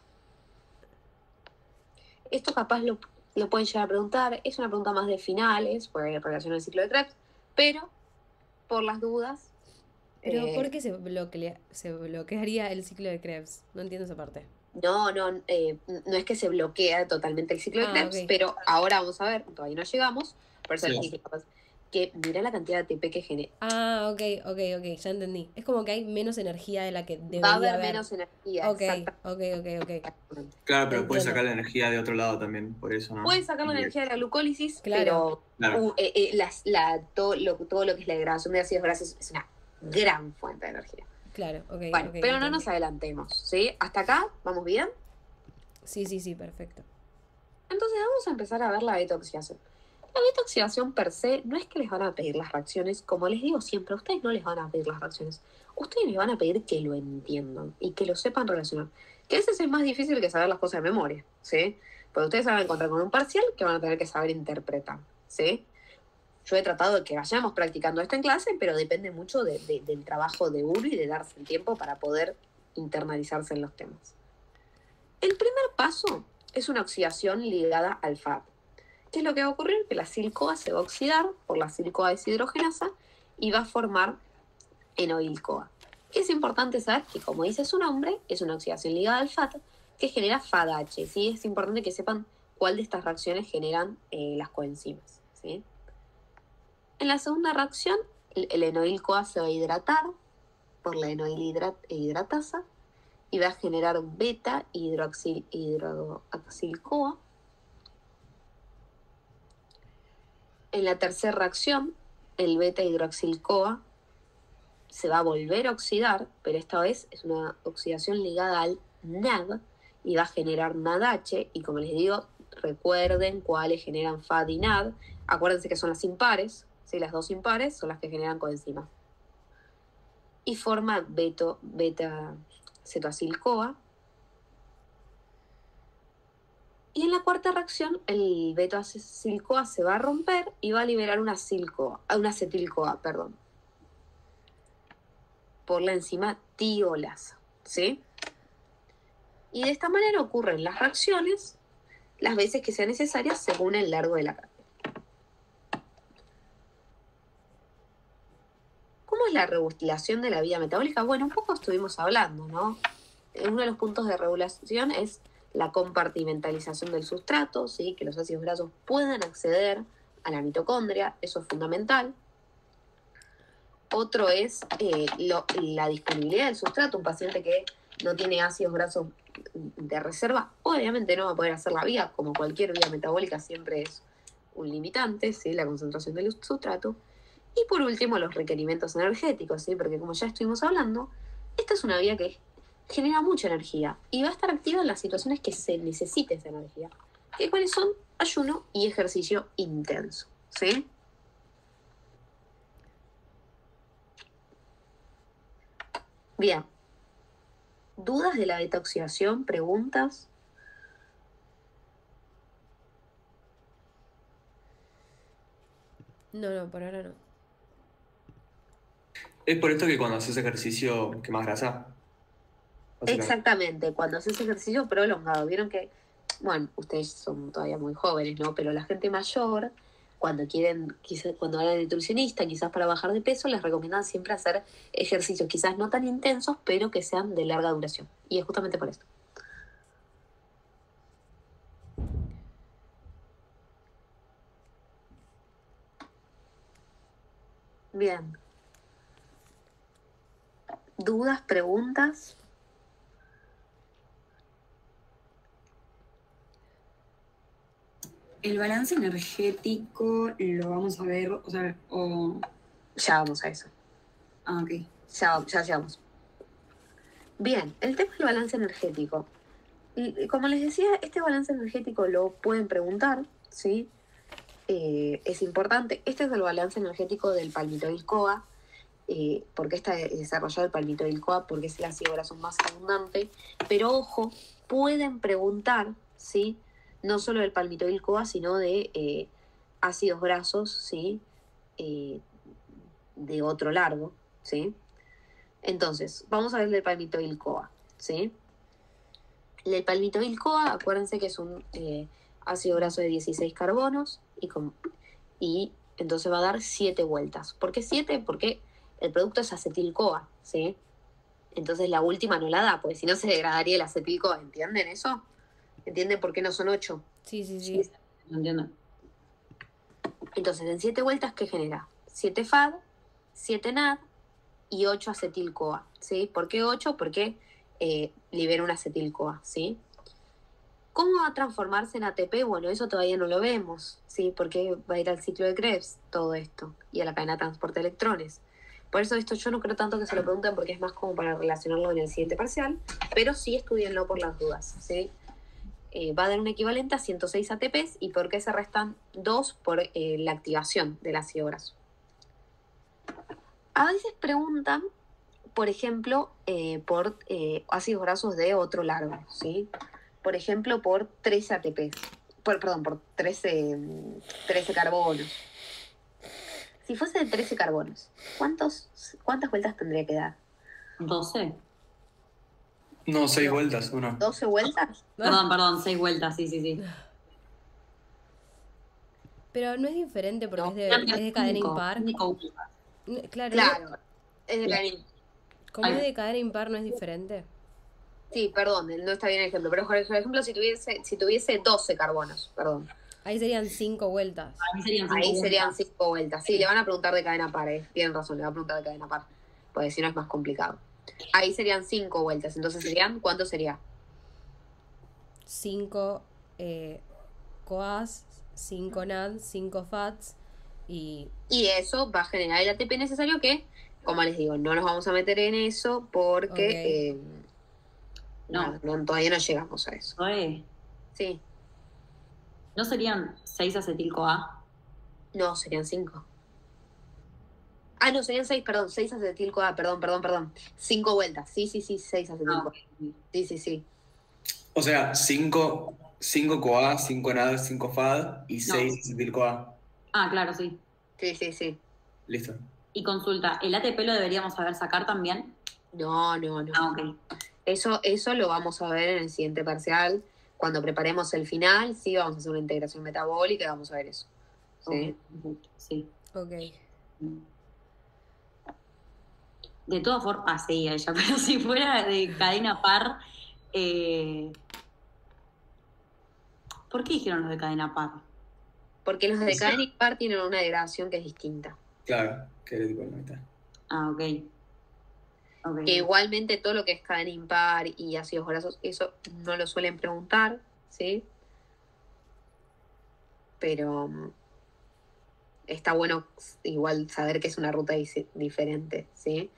Esto capaz lo pueden llegar a preguntar, es una pregunta más de finales, por relación al ciclo de Krebs, pero por las dudas...
Pero ¿por qué se bloquearía el ciclo de Krebs? No entiendo esa parte.
No es que se bloquea totalmente el ciclo de Krebs,
ok.
pero ahora vamos a ver, todavía no llegamos, por eso
Sí.
les dije, capaz, que mira la cantidad de ATP que genera.
Ok, ya entendí. Es como que hay menos energía de la que debería
Va a haber
haber.
menos energía.
Ok.
Exactamente.
Claro, pero puede
Entiendo.
sacar la energía de otro lado también, por eso, ¿no?
Pueden sacar la energía de la glucólisis,
Claro.
pero
Claro.
todo lo que es la degradación de ácidos grasos es una gran fuente de energía.
Claro, ok.
Bueno,
ok,
pero no
entendí.
nos adelantemos, ¿sí? Hasta acá, ¿vamos bien?
Sí, perfecto.
Entonces vamos a empezar a ver la beta-oxidación. La beta-oxidación per se no es que les van a pedir las reacciones, como les digo siempre, a ustedes no les van a pedir las reacciones. Ustedes les van a pedir que lo entiendan y que lo sepan relacionar. Que a veces es más difícil que saber las cosas de memoria, ¿sí? Porque ustedes se van a encontrar con un parcial que van a tener que saber interpretar, ¿sí? Yo he tratado de que vayamos practicando esto en clase, pero depende mucho del trabajo de uno y de darse el tiempo para poder internalizarse en los temas. El primer paso es una oxidación ligada al FAD. ¿Qué es lo que va a ocurrir? Que la acil-CoA se va a oxidar por la acil-CoA deshidrogenasa y va a formar enoil-CoA. Es importante saber que, como dice su nombre, es una oxidación ligada al FAD que genera FADH, ¿sí? Es importante que sepan cuál de estas reacciones generan las coenzimas, ¿sí? En la segunda reacción, el enoil-CoA se va a hidratar por la enoil-hidratasa y va a generar beta-hidroxil-CoA. En la tercera reacción, el beta-hidroxil-CoA se va a volver a oxidar, pero esta vez es una oxidación ligada al NAD y va a generar NADH, y como les digo, recuerden cuáles generan FAD y NAD. Acuérdense que son las impares, ¿sí? Las dos impares son las que generan coenzimas. Y forma beta-cetoacil-CoA. Y en la cuarta reacción, el beta-acil-CoA se va a romper y va a liberar una acetil-CoA, por la enzima tiolasa, ¿sí? Y de esta manera ocurren las reacciones las veces que sean necesarias según el largo de la cátedra. ¿Cómo es la regulación de la vía metabólica? Bueno, un poco estuvimos hablando, ¿no? Uno de los puntos de regulación es la compartimentalización del sustrato, ¿sí? Que los ácidos grasos puedan acceder a la mitocondria, eso es fundamental. Otro es la disponibilidad del sustrato. Un paciente que no tiene ácidos grasos de reserva, obviamente no va a poder hacer la vía, como cualquier vía metabólica siempre es un limitante, ¿sí? La concentración del sustrato. Y por último, los requerimientos energéticos, ¿sí? Porque como ya estuvimos hablando, esta es una vía que genera mucha energía y va a estar activa en las situaciones que se necesite esa energía. ¿Qué cuáles son? Ayuno y ejercicio intenso, ¿sí? Bien. ¿Dudas de la beta-oxidación? ¿Preguntas?
No, por ahora no.
Es por esto que cuando haces ejercicio quemas grasa. Básicamente.
Exactamente, cuando haces ejercicio prolongado. Vieron que, bueno, ustedes son todavía muy jóvenes, ¿no? Pero la gente mayor, cuando quieren, quizás cuando van al nutricionista, quizás para bajar de peso, les recomiendan siempre hacer ejercicios, quizás no tan intensos, pero que sean de larga duración. Y es justamente por esto. Bien. ¿Dudas, preguntas?
El balance energético lo vamos a ver, o sea,
Ya vamos a eso.
Ah, ok.
Ya llegamos. Bien, el tema del balance energético. Y como les decía, este balance energético lo pueden preguntar, ¿sí? Es importante. Este es el balance energético del palmitoil-CoA. ¿Por qué está desarrollado el palmitoil-CoA? Porque es el ácido graso más abundante. Pero ojo, pueden preguntar, ¿sí? No solo del palmitoil-CoA, sino de ácidos grasos, ¿sí? De otro largo, ¿sí? Entonces, vamos a ver el del palmitoil-CoA, ¿sí? El del palmitoil-CoA, acuérdense que es un ácido graso de 16 carbonos y entonces va a dar 7 vueltas. ¿Por qué 7? Porque el producto es acetil-CoA, ¿sí? Entonces la última no la da, porque si no se degradaría el acetil-CoA, ¿entienden eso? ¿Entienden por qué no son 8?
Sí.
No entiendo.
Entonces, en 7 vueltas, ¿qué genera? 7 FAD, 7 NAD y 8 acetil-CoA, ¿sí? ¿Por qué 8? Porque libera un acetil-CoA, ¿sí? ¿Cómo va a transformarse en ATP? Bueno, eso todavía no lo vemos, ¿sí? Porque va a ir al ciclo de Krebs todo esto y a la cadena de transporte de electrones. Por eso esto yo no creo tanto que se lo pregunten porque es más como para relacionarlo en el siguiente parcial, pero sí estudienlo por las dudas, ¿sí? va a dar un equivalente a 106 ATPs. ¿Y por qué se restan 2? Por la activación del ácido graso. A veces preguntan, por ejemplo, por ácidos grasos de otro largo, ¿sí? Por ejemplo, por 13 ATPs. Por 13 carbonos. Si fuese de 13 carbonos, ¿cuántas vueltas tendría que dar?
12.
No, 6 vueltas, ¿o no?
¿12 vueltas?
Perdón, 6 vueltas, sí.
Pero no es diferente porque
No,
es de cadena impar.
5 vueltas.
Claro.
Claro, es de cadena.
Como es de cadena impar, ¿no es diferente?
Sí, perdón, no está bien el ejemplo, pero por ejemplo, si tuviese 12 carbonos, perdón.
Ahí serían 5 vueltas.
Ahí serían 5 vueltas. Sí, le van a preguntar de cadena par, tienen razón, le van a preguntar de cadena par, porque si no es más complicado. Ahí serían 5 vueltas, entonces ¿cuánto sería?
5 CoAs, 5 NAD, 5 FATs y
eso va a generar el ATP necesario que, como les digo, no nos vamos a meter en eso porque todavía no llegamos a eso. Sí.
¿No serían 6 acetil-CoA?
No, serían 5. Ah, no, serían 6, perdón, 6 acetil-CoA, perdón. 5 vueltas, sí, 6 acetil-CoA. Sí.
O sea, 5 CoA, 5 NAD, 5 FAD y 6 acetil-CoA.
Ah, claro, sí.
Sí.
Listo.
Y consulta, ¿el ATP lo deberíamos saber sacar también?
No.
Ah, ok.
Eso lo vamos a ver en el siguiente parcial. Cuando preparemos el final, sí, vamos a hacer una integración metabólica y vamos a ver eso. ¿Sí?
Sí.
Ok.
De todas formas, sí, ella, pero si fuera de cadena par, ¿por qué dijeron los de cadena par?
Porque los de cadena impar tienen una degradación que es distinta.
Claro, que era tipo de mitad.
Ah, ok.
Que igualmente todo lo que es cadena impar y ácidos grasos, eso no lo suelen preguntar, ¿sí? Pero está bueno igual saber que es una ruta diferente, ¿sí?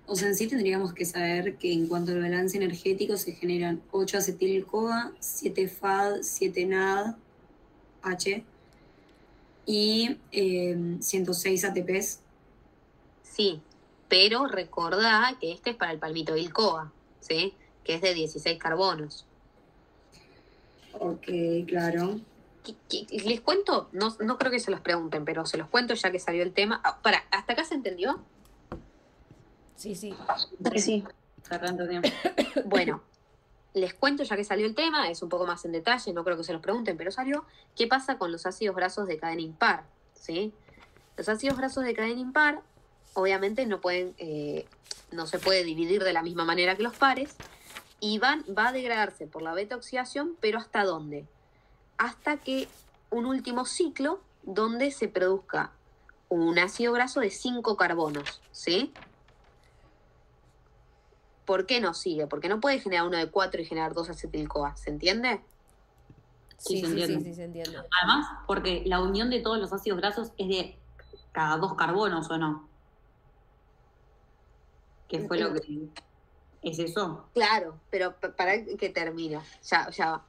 O sea, en sí tendríamos que saber que en cuanto al balance energético se generan 8 acetil-CoA, 7 FAD, 7 NAD, H y 106 ATPs.
Sí, pero recordá que este es para el palmitoil-CoA, ¿sí? Que es de 16 carbonos.
Ok, claro.
Les cuento, no creo que se los pregunten, pero se los cuento ya que salió el tema. ¿Hasta acá se entendió?
Sí.
Sí.
Tiempo.
Bueno, les cuento ya que salió el tema, es un poco más en detalle, no creo que se los pregunten, pero salió. ¿Qué pasa con los ácidos grasos de cadena impar? ¿Sí? Los ácidos grasos de cadena impar, obviamente no se puede dividir de la misma manera que los pares, y va a degradarse por la beta oxidación, pero ¿hasta dónde? Hasta que un último ciclo donde se produzca un ácido graso de 5 carbonos, ¿sí? ¿Por qué no sigue? Porque no puede generar uno de 4 y generar 2 acetil-CoA, ¿se entiende?
Sí,
se entiende.
se entiende.
Además, porque la unión de todos los ácidos grasos es de cada 2 carbonos, ¿o no? ¿Qué fue lo que... ¿Es eso?
Claro, pero para que termine, ya va.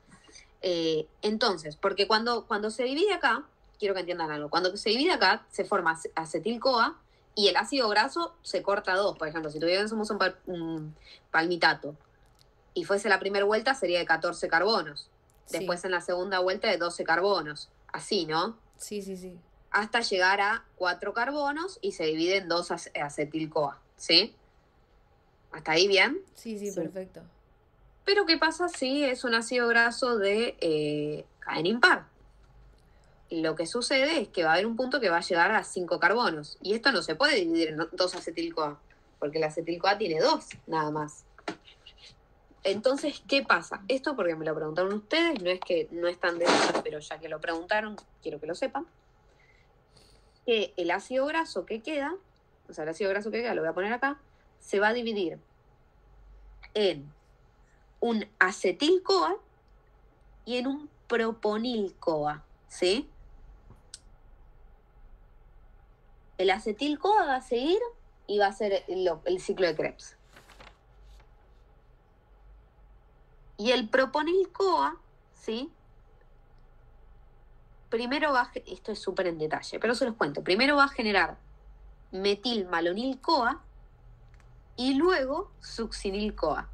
Entonces, porque cuando se divide acá, quiero que entiendan algo, cuando se divide acá se forma acetil-CoA y el ácido graso se corta a 2, por ejemplo, si tuviésemos un palmitato y fuese la primera vuelta sería de 14 carbonos, después en la segunda vuelta de 12 carbonos, así, ¿no?
Sí.
Hasta llegar a 4 carbonos y se divide en 2 acetil-CoA, ¿sí? ¿Hasta ahí bien?
Sí, perfecto.
Pero ¿qué pasa si es un ácido graso de cadena impar? Lo que sucede es que va a haber un punto que va a llegar a 5 carbonos. Y esto no se puede dividir en 2 acetil-CoA, porque el acetil-CoA tiene 2 nada más. Entonces, ¿qué pasa? Esto porque me lo preguntaron ustedes, no es que no es tan de eso, pero ya que lo preguntaron, quiero que lo sepan. Que el ácido graso que queda, lo voy a poner acá, se va a dividir en un acetil-CoA y en un proponil-CoA, ¿sí? El acetil-CoA va a seguir y va a ser el ciclo de Krebs. Y el proponil-CoA, ¿sí? Primero va a... Esto es súper en detalle, pero se los cuento. Primero va a generar metilmalonil-CoA y luego succinil-CoA.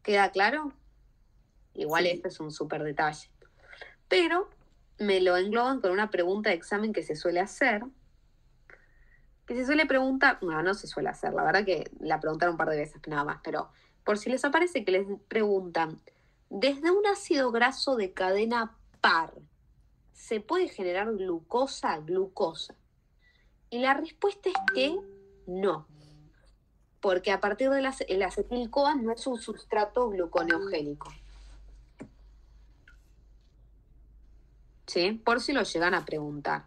¿Queda claro? Igual
Sí.
este es un súper detalle. Pero me lo engloban con una pregunta de examen que se suele hacer. Que se suele preguntar, no se suele hacer, la verdad que la preguntaron un par de veces nada más, pero por si les aparece que les preguntan, desde un ácido graso de cadena par, ¿se puede generar glucosa? Y la respuesta es que no. Porque a partir del acetil-CoA no es un sustrato gluconeogénico. ¿Sí? Por si lo llegan a preguntar.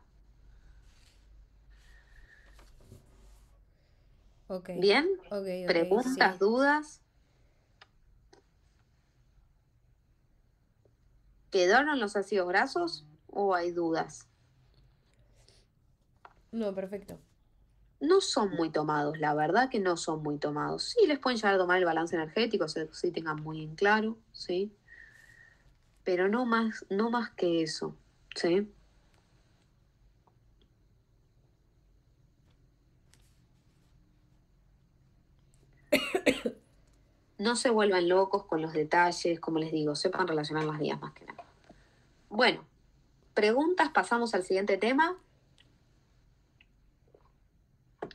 Ok.
¿Bien?
Ok,
¿Preguntas,
sí.
dudas? ¿Quedaron los ácidos grasos o hay dudas?
No, perfecto.
No son muy tomados, la verdad que no son muy tomados. Sí, les pueden llegar a tomar el balance energético, sí tengan muy en claro, ¿sí? Pero no más que eso, ¿sí? No se vuelvan locos con los detalles, como les digo, sepan relacionar las vías más que nada. Bueno, preguntas, pasamos al siguiente tema.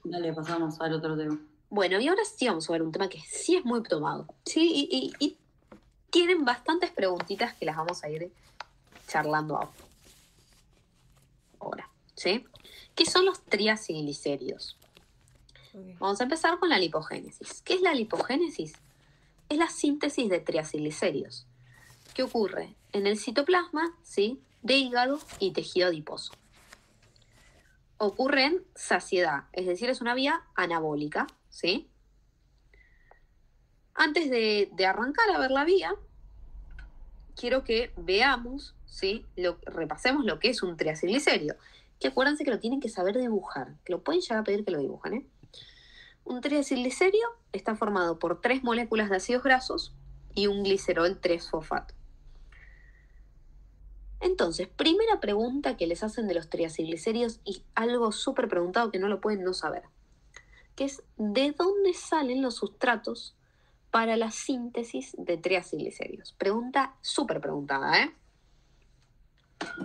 Dale, pasamos al otro tema.
Bueno, y ahora sí vamos a ver un tema que sí es muy tomado, ¿sí? Y tienen bastantes preguntitas que las vamos a ir charlando ahora, ¿sí? ¿Qué son los triacilglicéridos?
Ok.
Vamos a empezar con la lipogénesis. ¿Qué es la lipogénesis? Es la síntesis de triacilglicéridos que ocurre en el citoplasma, ¿sí? De hígado y tejido adiposo. Ocurre en saciedad, es decir, es una vía anabólica, ¿sí? Antes de arrancar a ver la vía, quiero que veamos, ¿sí? Repasemos lo que es un triacilglicérido. Que acuérdense que lo tienen que saber dibujar, que lo pueden llegar a pedir que lo dibujen, ¿eh? Un triacilglicérido está formado por 3 moléculas de ácidos grasos y un glicerol 3-fosfato. Entonces, primera pregunta que les hacen de los triacilglicéridos y algo súper preguntado que no lo pueden no saber, que es ¿de dónde salen los sustratos para la síntesis de triacilglicéridos? Pregunta súper preguntada, ¿eh?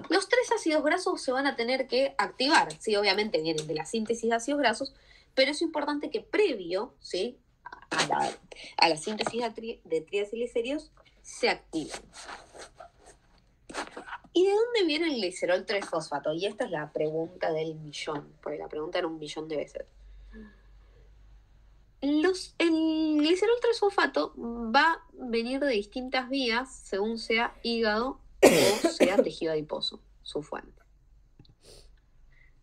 Los 3 ácidos grasos se van a tener que activar, sí, obviamente vienen de la síntesis de ácidos grasos, pero es importante que previo, ¿sí? a la síntesis de triacilglicéridos se activen. ¿Y de dónde viene el glicerol 3-fosfato? Y esta es la pregunta del millón, porque la pregunta era 1.000.000 de veces. El glicerol 3-fosfato va a venir de distintas vías, según sea hígado o sea tejido adiposo, su fuente.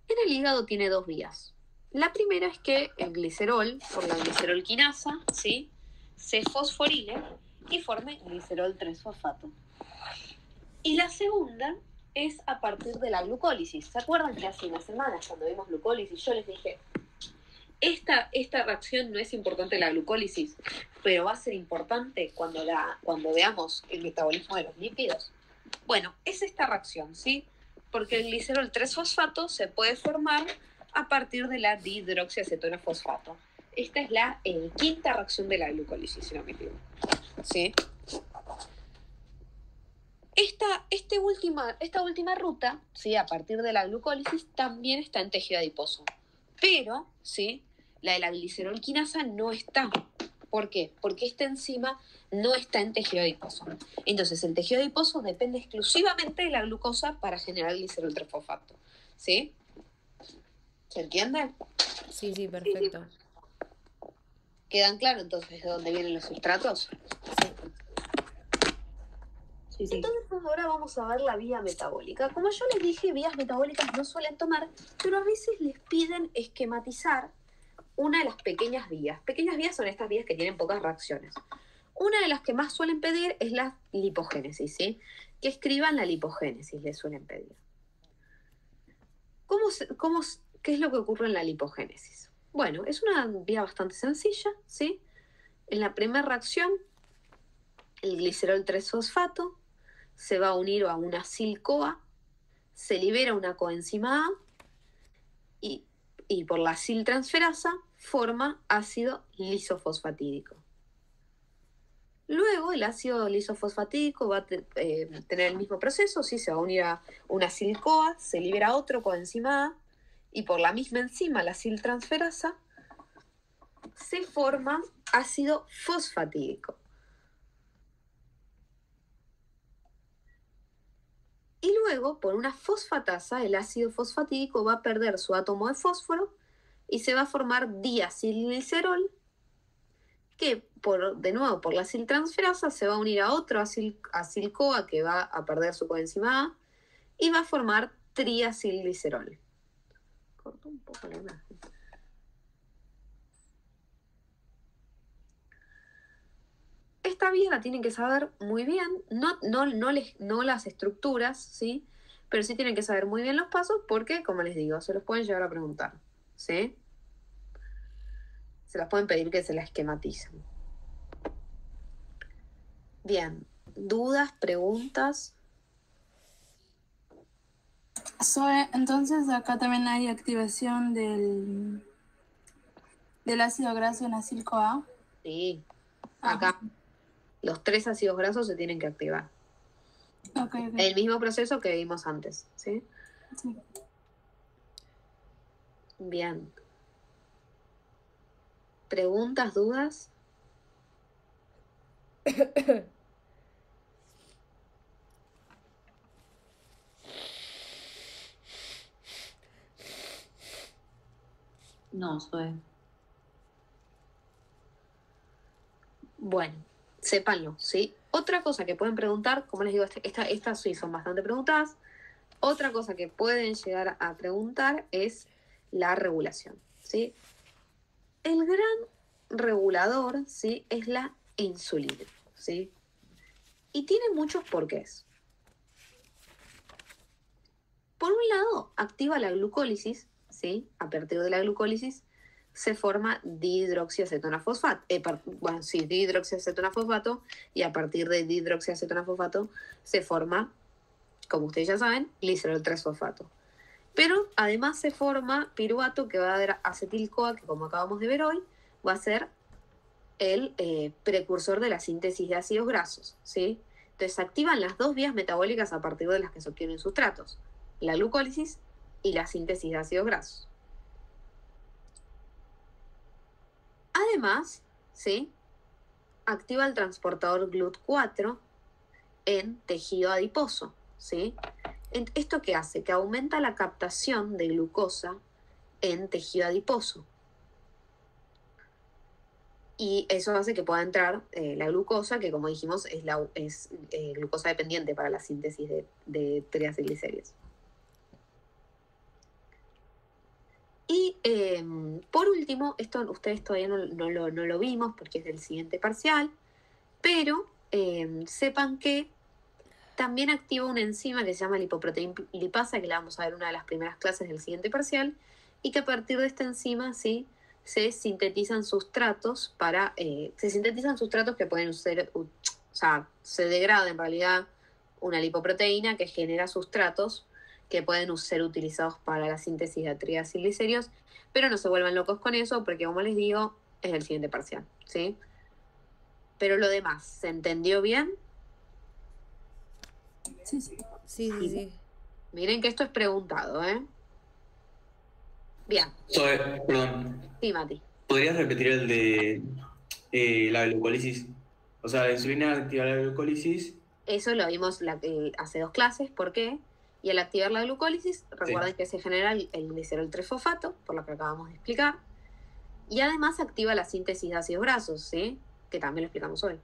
En el hígado tiene 2 vías. La primera es que el glicerol, por la glicerol quinasa, ¿sí? se fosforile y forme glicerol 3-fosfato. Y la segunda es a partir de la glucólisis. ¿Se acuerdan que hace unas semanas cuando vimos glucólisis yo les dije, esta reacción no es importante la glucólisis, pero va a ser importante cuando veamos el metabolismo de los lípidos? Bueno, es esta reacción, ¿sí? Porque el glicerol 3-fosfato se puede formar a partir de la dihidroxiacetona fosfato. Esta es la quinta reacción de la glucólisis, si no me equivoco. ¿Sí? Esta última ruta, ¿sí? a partir de la glucólisis, también está en tejido adiposo. Pero, ¿sí? la de la glicerol quinasa no está. ¿Por qué? Porque esta enzima no está en tejido adiposo. Entonces, el tejido adiposo depende exclusivamente de la glucosa para generar glicerol 3-fosfato. ¿Sí? ¿Se entiende?
Sí, perfecto.
¿Quedan claros entonces de dónde vienen los sustratos?
Sí, sí.
Entonces ahora vamos a ver la vía metabólica. Como yo les dije, vías metabólicas no suelen tomar, pero a veces les piden esquematizar una de las pequeñas vías. Pequeñas vías son estas vías que tienen pocas reacciones. Una de las que más suelen pedir es la lipogénesis, ¿sí? Que escriban la lipogénesis, les suelen pedir. ¿Qué es lo que ocurre en la lipogénesis? Bueno, es una vía bastante sencilla, ¿sí? En la primera reacción, el glicerol 3-fosfato se va a unir a una acil-CoA, se libera una coenzima A y por la aciltransferasa forma ácido lisofosfatídico. Luego el ácido lisofosfatídico va a tener el mismo proceso, ¿sí? Se va a unir a una acil-CoA, se libera otro coenzima A y por la misma enzima, la aciltransferasa, se forma ácido fosfatídico. Y luego, por una fosfatasa, el ácido fosfatídico va a perder su átomo de fósforo y se va a formar diacilglicerol, que de nuevo por la aciltransferasa se va a unir a otro acil-CoA que va a perder su coenzima A y va a formar triacilglicerol. Corto un poco la imagen. Esta vía la tienen que saber muy bien, no las estructuras, ¿sí? Pero sí tienen que saber muy bien los pasos porque, como les digo, se los pueden llegar a preguntar, ¿sí? Se las pueden pedir que se la esquematicen. Bien, ¿dudas, preguntas?
Entonces acá también hay activación del ácido graso en acil-CoA.
Sí, acá los 3 ácidos grasos se tienen que activar.
Okay.
El mismo proceso que vimos antes, ¿sí?
Sí.
Bien. ¿Preguntas, dudas?
No, Zoe.
Bueno, sépanlo, ¿sí? Otra cosa que pueden preguntar, como les digo, estas sí son bastante preguntadas. Otra cosa que pueden llegar a preguntar es la regulación, ¿sí? El gran regulador, ¿sí? Es la insulina, ¿sí? Y tiene muchos porqués. Por un lado, activa la glucólisis, ¿sí? A partir de la glucólisis se forma dihidroxiacetona-fosfato. Dihidroxiacetona-fosfato, y a partir de dihidroxiacetona-fosfato se forma, como ustedes ya saben, glicerol 3-fosfato. Pero además se forma piruvato que va a dar acetil-CoA, que como acabamos de ver hoy, va a ser el precursor de la síntesis de ácidos grasos, ¿sí? Entonces se activan las dos vías metabólicas a partir de las que se obtienen sustratos, la glucólisis y la síntesis de ácidos grasos. Además, ¿sí? Activa el transportador GLUT4 en tejido adiposo, ¿sí? ¿Esto qué hace? Que aumenta la captación de glucosa en tejido adiposo. Y eso hace que pueda entrar la glucosa, que como dijimos es glucosa dependiente para la síntesis de triacilglicéridos. Y por último, esto ustedes todavía no lo vimos porque es del siguiente parcial, pero sepan que también activa una enzima que se llama lipoproteína lipasa, que la vamos a ver en una de las primeras clases del siguiente parcial, y que a partir de esta enzima, ¿sí? Se sintetizan sustratos que pueden ser, o sea, se degrada en realidad una lipoproteína que genera sustratos que pueden ser utilizados para la síntesis de triacilglicéridos, pero no se vuelvan locos con eso porque, como les digo, es el siguiente parcial, ¿sí? Pero lo demás, ¿se entendió bien?
Sí.
Miren que esto es preguntado, ¿eh? Bien.
Perdón.
Sí, Mati.
¿Podrías repetir el de la glucólisis? O sea, la insulina activa la glucólisis.
Eso lo vimos hace 2 clases. ¿Por qué? Y al activar la glucólisis, recuerden que se genera el glicerol 3-fosfato, por lo que acabamos de explicar. Y además activa la síntesis de ácidos grasos, ¿sí? Que también lo explicamos hoy.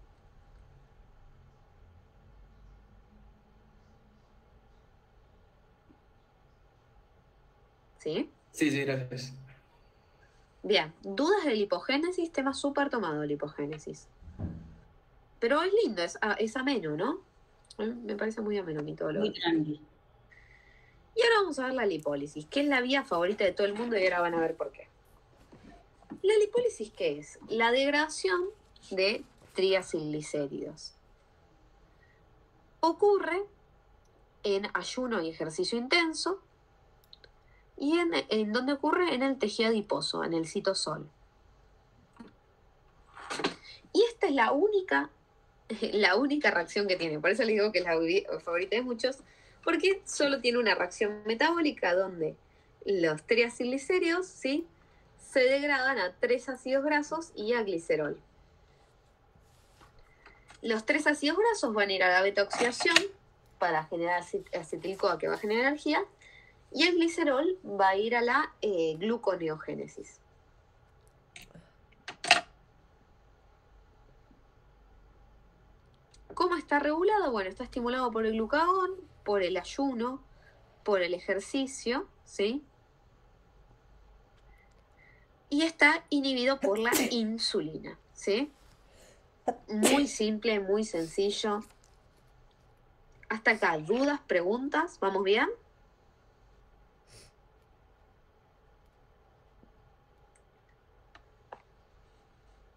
¿Sí?
Sí, gracias.
Bien, dudas de lipogénesis, tema súper tomado lipogénesis. Pero es lindo, es ameno, ¿no? Me parece muy ameno a mí todo lo.
Muy tranqui.
Y ahora vamos a ver la lipólisis, que es la vía favorita de todo el mundo y ahora van a ver por qué. ¿La lipólisis qué es? La degradación de triacilglicéridos. Ocurre en ayuno y ejercicio intenso y en donde ocurre en el tejido adiposo, en el citosol. Y esta es la única reacción que tiene. Por eso les digo que es la favorita de muchos, porque solo tiene una reacción metabólica donde los triacilglicéridos, ¿sí?, se degradan a 3 ácidos grasos y a glicerol. Los 3 ácidos grasos van a ir a la beta-oxidación para generar acetil-CoA, que va a generar energía, y el glicerol va a ir a la gluconeogénesis. ¿Cómo está regulado? Bueno, está estimulado por el glucagón, por el ayuno, por el ejercicio, ¿sí? Y está inhibido por la insulina, ¿sí? Muy simple, muy sencillo. Hasta acá, ¿dudas, preguntas? ¿Vamos bien?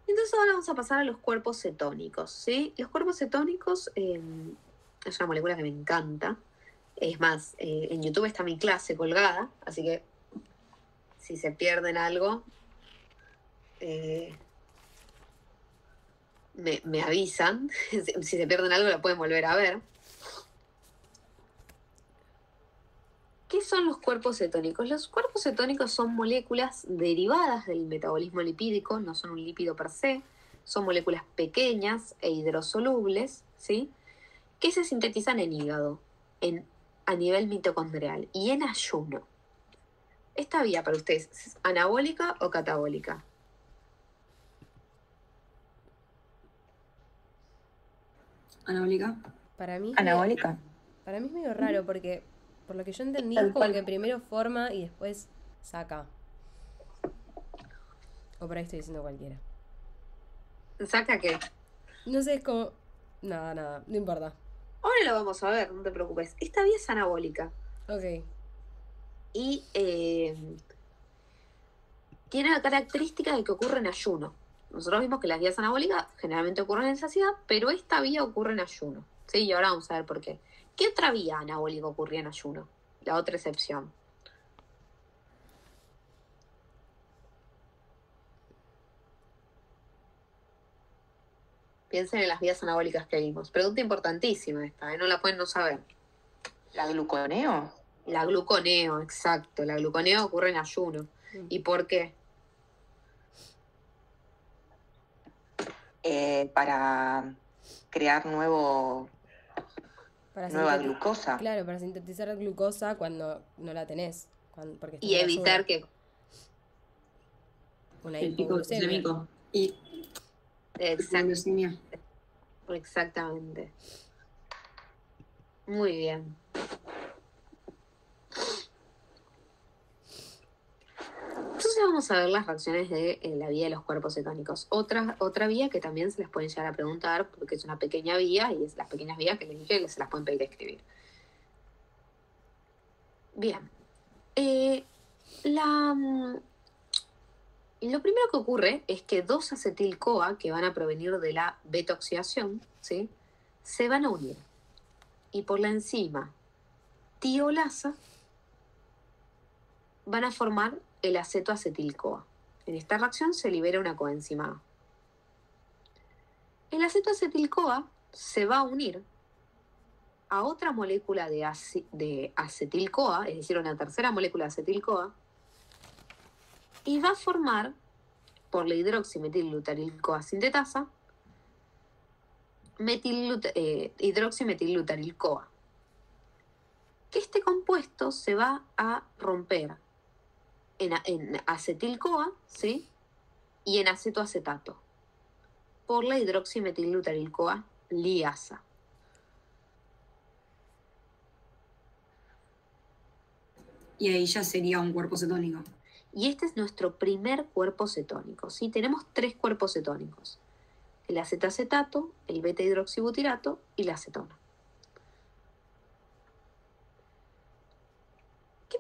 Entonces ahora vamos a pasar a los cuerpos cetónicos, ¿sí? Los cuerpos cetónicos es una molécula que me encanta. Es más, en YouTube está mi clase colgada, así que si se pierden algo, me avisan. Si se pierden algo, lo pueden volver a ver. ¿Qué son los cuerpos cetónicos? Los cuerpos cetónicos son moléculas derivadas del metabolismo lipídico, no son un lípido per se, son moléculas pequeñas e hidrosolubles, ¿sí?, que se sintetizan en hígado, a nivel mitocondrial y en ayuno. Esta vía para ustedes, ¿es anabólica o catabólica?
Anabólica.
Para mí,
Anabólica.
para mí es medio raro porque, por lo que yo entendí,
Tal
es como
cual.
que primero forma y después saca. O por ahí estoy diciendo cualquiera.
¿Saca qué?
No sé, es como... Nada, no importa.
Ahora lo vamos a ver, no te preocupes. Esta vía es anabólica.
Ok.
Y tiene la característica de que ocurre en ayuno. Nosotros vimos que las vías anabólicas generalmente ocurren en saciedad, pero esta vía ocurre en ayuno. ¿Sí? Y ahora vamos a ver por qué. ¿Qué otra vía anabólica ocurría en ayuno? La otra excepción. Piensen en las vías anabólicas que vimos. Pregunta importantísima esta, no la pueden no saber.
¿La gluconeo?
La gluconeo, exacto. La gluconeo ocurre en ayuno. ¿Y por qué?
Para crear nueva glucosa.
Claro, para sintetizar glucosa cuando no la tenés. Porque estás
Y
en
evitar
ayuno.
que...
Una
El pico
hipoglucemia.
glucémico.
Y glucemia.
Exactamente. Muy bien. Entonces vamos a ver las reacciones de la vía de los cuerpos cetónicos. Otra vía que también se les pueden llegar a preguntar, porque es una pequeña vía, y es las pequeñas vías que les dije, se las pueden pedir a escribir. Bien. Lo primero que ocurre es que 2-acetil-CoA, que van a provenir de la beta-oxidación, ¿sí?, se van a unir. Y por la enzima tiolasa van a formar el acetoacetil-CoA. En esta reacción se libera una coenzima A. El acetoacetil-CoA se va a unir a otra molécula de acetil-CoA, es decir, una tercera molécula de acetil-CoA, y va a formar, por la hidroximetilglutarilcoa sintetasa, hidroximetilglutarilcoa. Que este compuesto se va a romper en acetil-CoA, ¿sí?, y en acetoacetato, por la hidroximetilglutarilcoa liasa.
Y ahí ya sería un cuerpo cetónico.
Y este es nuestro primer cuerpo cetónico, ¿sí? Tenemos 3 cuerpos cetónicos: el acetacetato, el beta-hidroxibutirato y la acetona.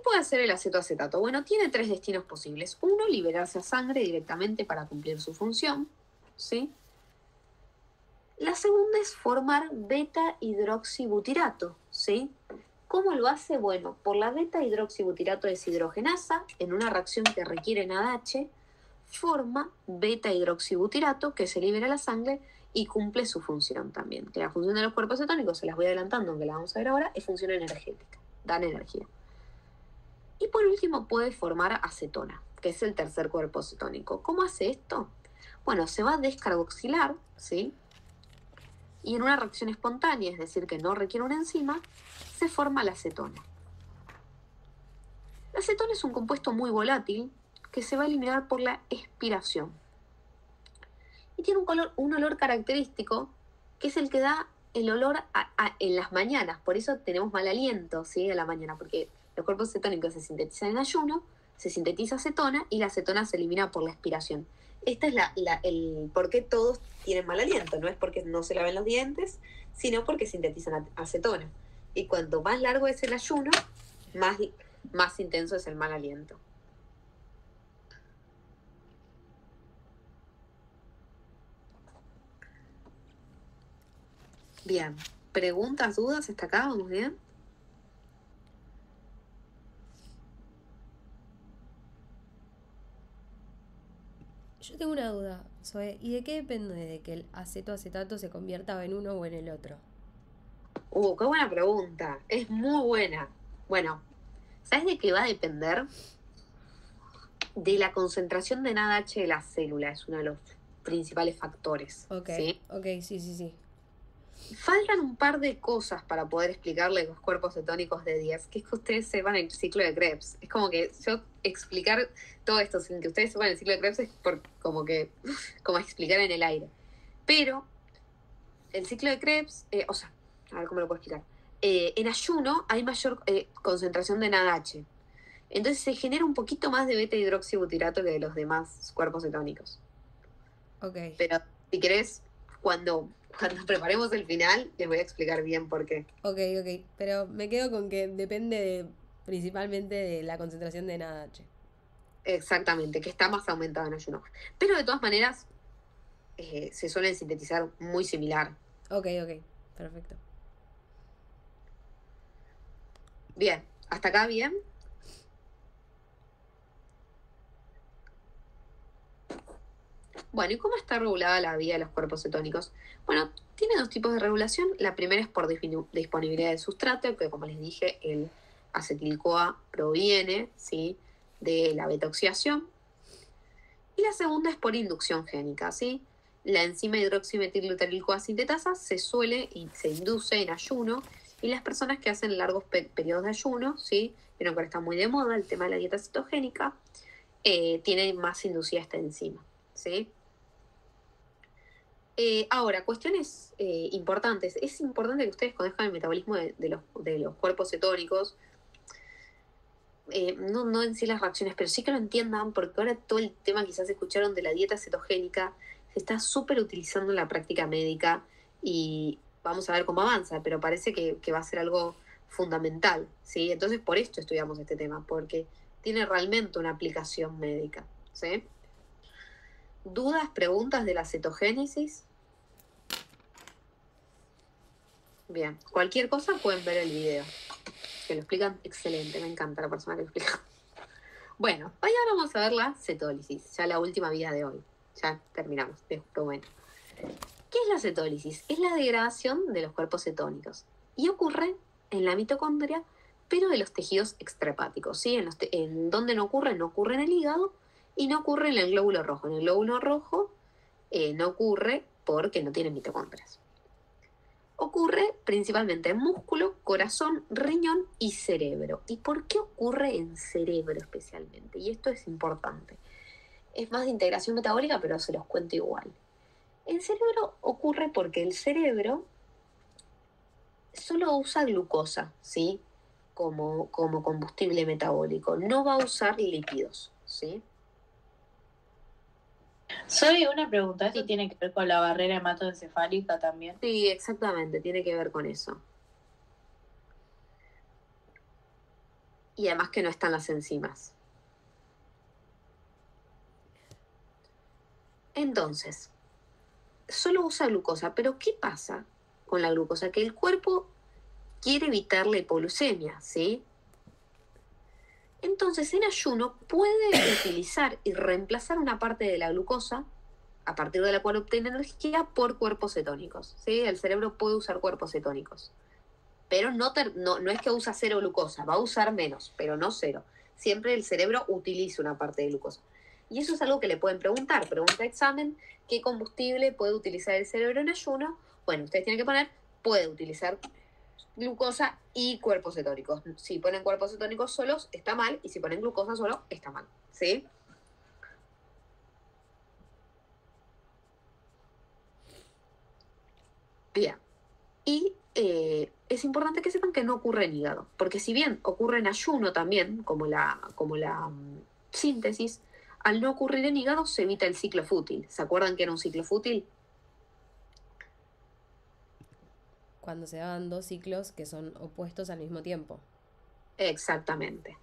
puede hacer el acetoacetato? Bueno, tiene 3 destinos posibles. Uno, liberarse a sangre directamente para cumplir su función, ¿sí? La segunda es formar beta-hidroxibutirato, ¿sí? ¿Cómo lo hace? Bueno, por la beta-hidroxibutirato deshidrogenasa, en una reacción que requiere NADH, forma beta-hidroxibutirato que se libera a la sangre y cumple su función también. Que la función de los cuerpos cetónicos, se las voy adelantando, aunque la vamos a ver ahora, es función energética, dan energía. Y por último puede formar acetona, que es el tercer cuerpo cetónico. ¿Cómo hace esto? Bueno, se va a descarboxilar, ¿sí? Y en una reacción espontánea, es decir, que no requiere una enzima, se forma la acetona. La acetona es un compuesto muy volátil que se va a eliminar por la expiración. Y tiene un olor característico, que es el que da el olor en las mañanas. Por eso tenemos mal aliento, ¿sí? A la mañana, porque los cuerpos cetónicos se sintetizan en ayuno, se sintetiza acetona y la acetona se elimina por la expiración. Esta es el por qué todos tienen mal aliento. No es porque no se laven los dientes, sino porque sintetizan acetona. Y cuanto más largo es el ayuno, más intenso es el mal aliento. Bien. ¿Preguntas, dudas? ¿Hasta acá? ¿Vamos bien?
Yo tengo una duda, Zoe. ¿Y de qué depende de que el acetoacetato se convierta en uno o en el otro?
Qué buena pregunta. Es muy buena. Bueno, ¿sabes de qué va a depender? De la concentración de NADH de la célula. Es uno de los principales factores.
Ok,
¿sí?
ok, sí.
Faltan un par de cosas para poder explicarles los cuerpos cetónicos de 10, que es que ustedes sepan el ciclo de Krebs. Es como que yo explicar todo esto sin que ustedes sepan el ciclo de Krebs es como explicar en el aire. Pero el ciclo de Krebs, a ver cómo lo puedo explicar. En ayuno hay mayor concentración de NADH. Entonces se genera un poquito más de beta-hidroxibutirato que de los demás cuerpos cetónicos.
Ok.
Pero si querés, cuando preparemos el final, les voy a explicar bien por qué.
Ok. Pero me quedo con que depende principalmente de la concentración de NADH.
Exactamente, que está más aumentado en ayuno. Pero de todas maneras, se suelen sintetizar muy similar.
Ok, perfecto.
Bien, ¿hasta acá bien? Bueno, ¿y cómo está regulada la vida de los cuerpos cetónicos? Bueno, tiene 2 tipos de regulación. La primera es por disponibilidad de sustrato, que como les dije, el acetil-CoA proviene, ¿sí?, de la beta-oxidación. Y la segunda es por inducción génica, ¿sí? La enzima hidroximetilglutaryl-CoA sintetasa se induce en ayuno, y las personas que hacen largos periodos de ayuno, ¿sí?, vieron que ahora está muy de moda el tema de la dieta cetogénica, tienen más inducida esta enzima, ¿sí? Ahora, cuestiones importantes. Es importante que ustedes conozcan el metabolismo de los cuerpos cetónicos. No en sí las reacciones, pero sí que lo entiendan, porque ahora todo el tema quizás escucharon de la dieta cetogénica se está súper utilizando en la práctica médica y vamos a ver cómo avanza, pero parece que va a ser algo fundamental, ¿sí? Entonces por esto estudiamos este tema, porque tiene realmente una aplicación médica, ¿sí? ¿Dudas, preguntas de la cetogénesis? Bien, cualquier cosa pueden ver el video, que lo explican excelente, me encanta la persona que lo explica. Bueno, hoy ahora vamos a ver la cetólisis, ya la última vida de hoy. Ya terminamos, pero bueno. ¿Qué es la cetólisis? Es la degradación de los cuerpos cetónicos y ocurre en la mitocondria, pero de los tejidos extrahepáticos, ¿sí? En donde no ocurre en el hígado y no ocurre en el glóbulo rojo. En el glóbulo rojo no ocurre porque no tiene mitocondrias. Ocurre principalmente en músculo, corazón, riñón y cerebro. ¿Y por qué ocurre en cerebro especialmente? Y esto es importante. Es más de integración metabólica, pero se los cuento igual. En cerebro ocurre porque el cerebro solo usa glucosa, ¿sí?, como combustible metabólico. No va a usar lípidos, ¿sí?
Soy una pregunta, ¿esto tiene que ver con la barrera hematoencefálica también?
Sí, exactamente, tiene que ver con eso. y además que no están las enzimas. Entonces, solo usa glucosa, pero ¿qué pasa con la glucosa? Que el cuerpo quiere evitar la hipoglucemia, ¿sí? Entonces, en ayuno puede utilizar y reemplazar una parte de la glucosa, a partir de la cual obtiene energía, por cuerpos cetónicos, ¿sí? El cerebro puede usar cuerpos cetónicos. Pero no es que usa cero glucosa, va a usar menos, pero no cero. Siempre el cerebro utiliza una parte de glucosa. Y eso es algo que le pueden preguntar. Pregunta examen, ¿qué combustible puede utilizar el cerebro en ayuno? Bueno, ustedes tienen que poner, puede utilizar glucosa y cuerpos cetónicos. Si ponen cuerpos cetónicos solos, está mal, y si ponen glucosa solo, está mal, ¿sí? Bien. Y es importante que sepan que no ocurre en hígado, porque si bien ocurre en ayuno también, como la síntesis, al no ocurrir en hígado se evita el ciclo fútil. ¿Se acuerdan que era un ciclo fútil?
Cuando se daban 2 ciclos que son opuestos al mismo tiempo.
Exactamente.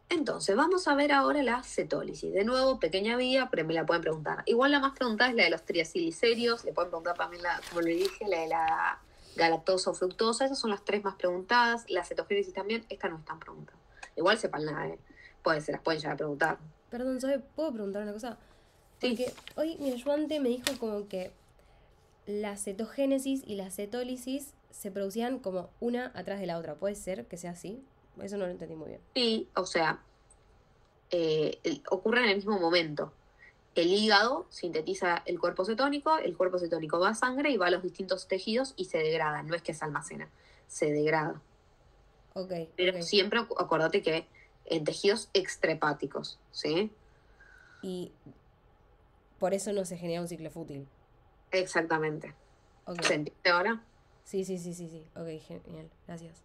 Entonces, vamos a ver ahora la cetólisis. De nuevo, pequeña vía, pero me la pueden preguntar. Igual la más preguntada es la de los triacilglicéridos. Le pueden preguntar también, como le dije, la de la galactosa o fructosa. Esas son las 3 más preguntadas. La cetogénesis también, esta no es tan preguntada. Igual sepan nada, se las pueden llegar a preguntar.
Perdón, Zoe, ¿puedo preguntar una cosa?
Sí.
Porque hoy mi ayudante me dijo como que la cetogénesis y la cetólisis se producían como una atrás de la otra. ¿Puede ser que sea así? Eso no lo entendí muy bien.
Sí, o sea, ocurre en el mismo momento. El hígado sintetiza el cuerpo cetónico va a sangre y va a los distintos tejidos y se degrada. No es que se almacena, se degrada.
Ok.
Pero siempre acordate que en tejidos extrahepáticos, ¿sí?
Y por eso no se genera un ciclo fútil.
Exactamente.
Okay.
¿Se entiende ahora?
Sí. Ok, genial. Gracias.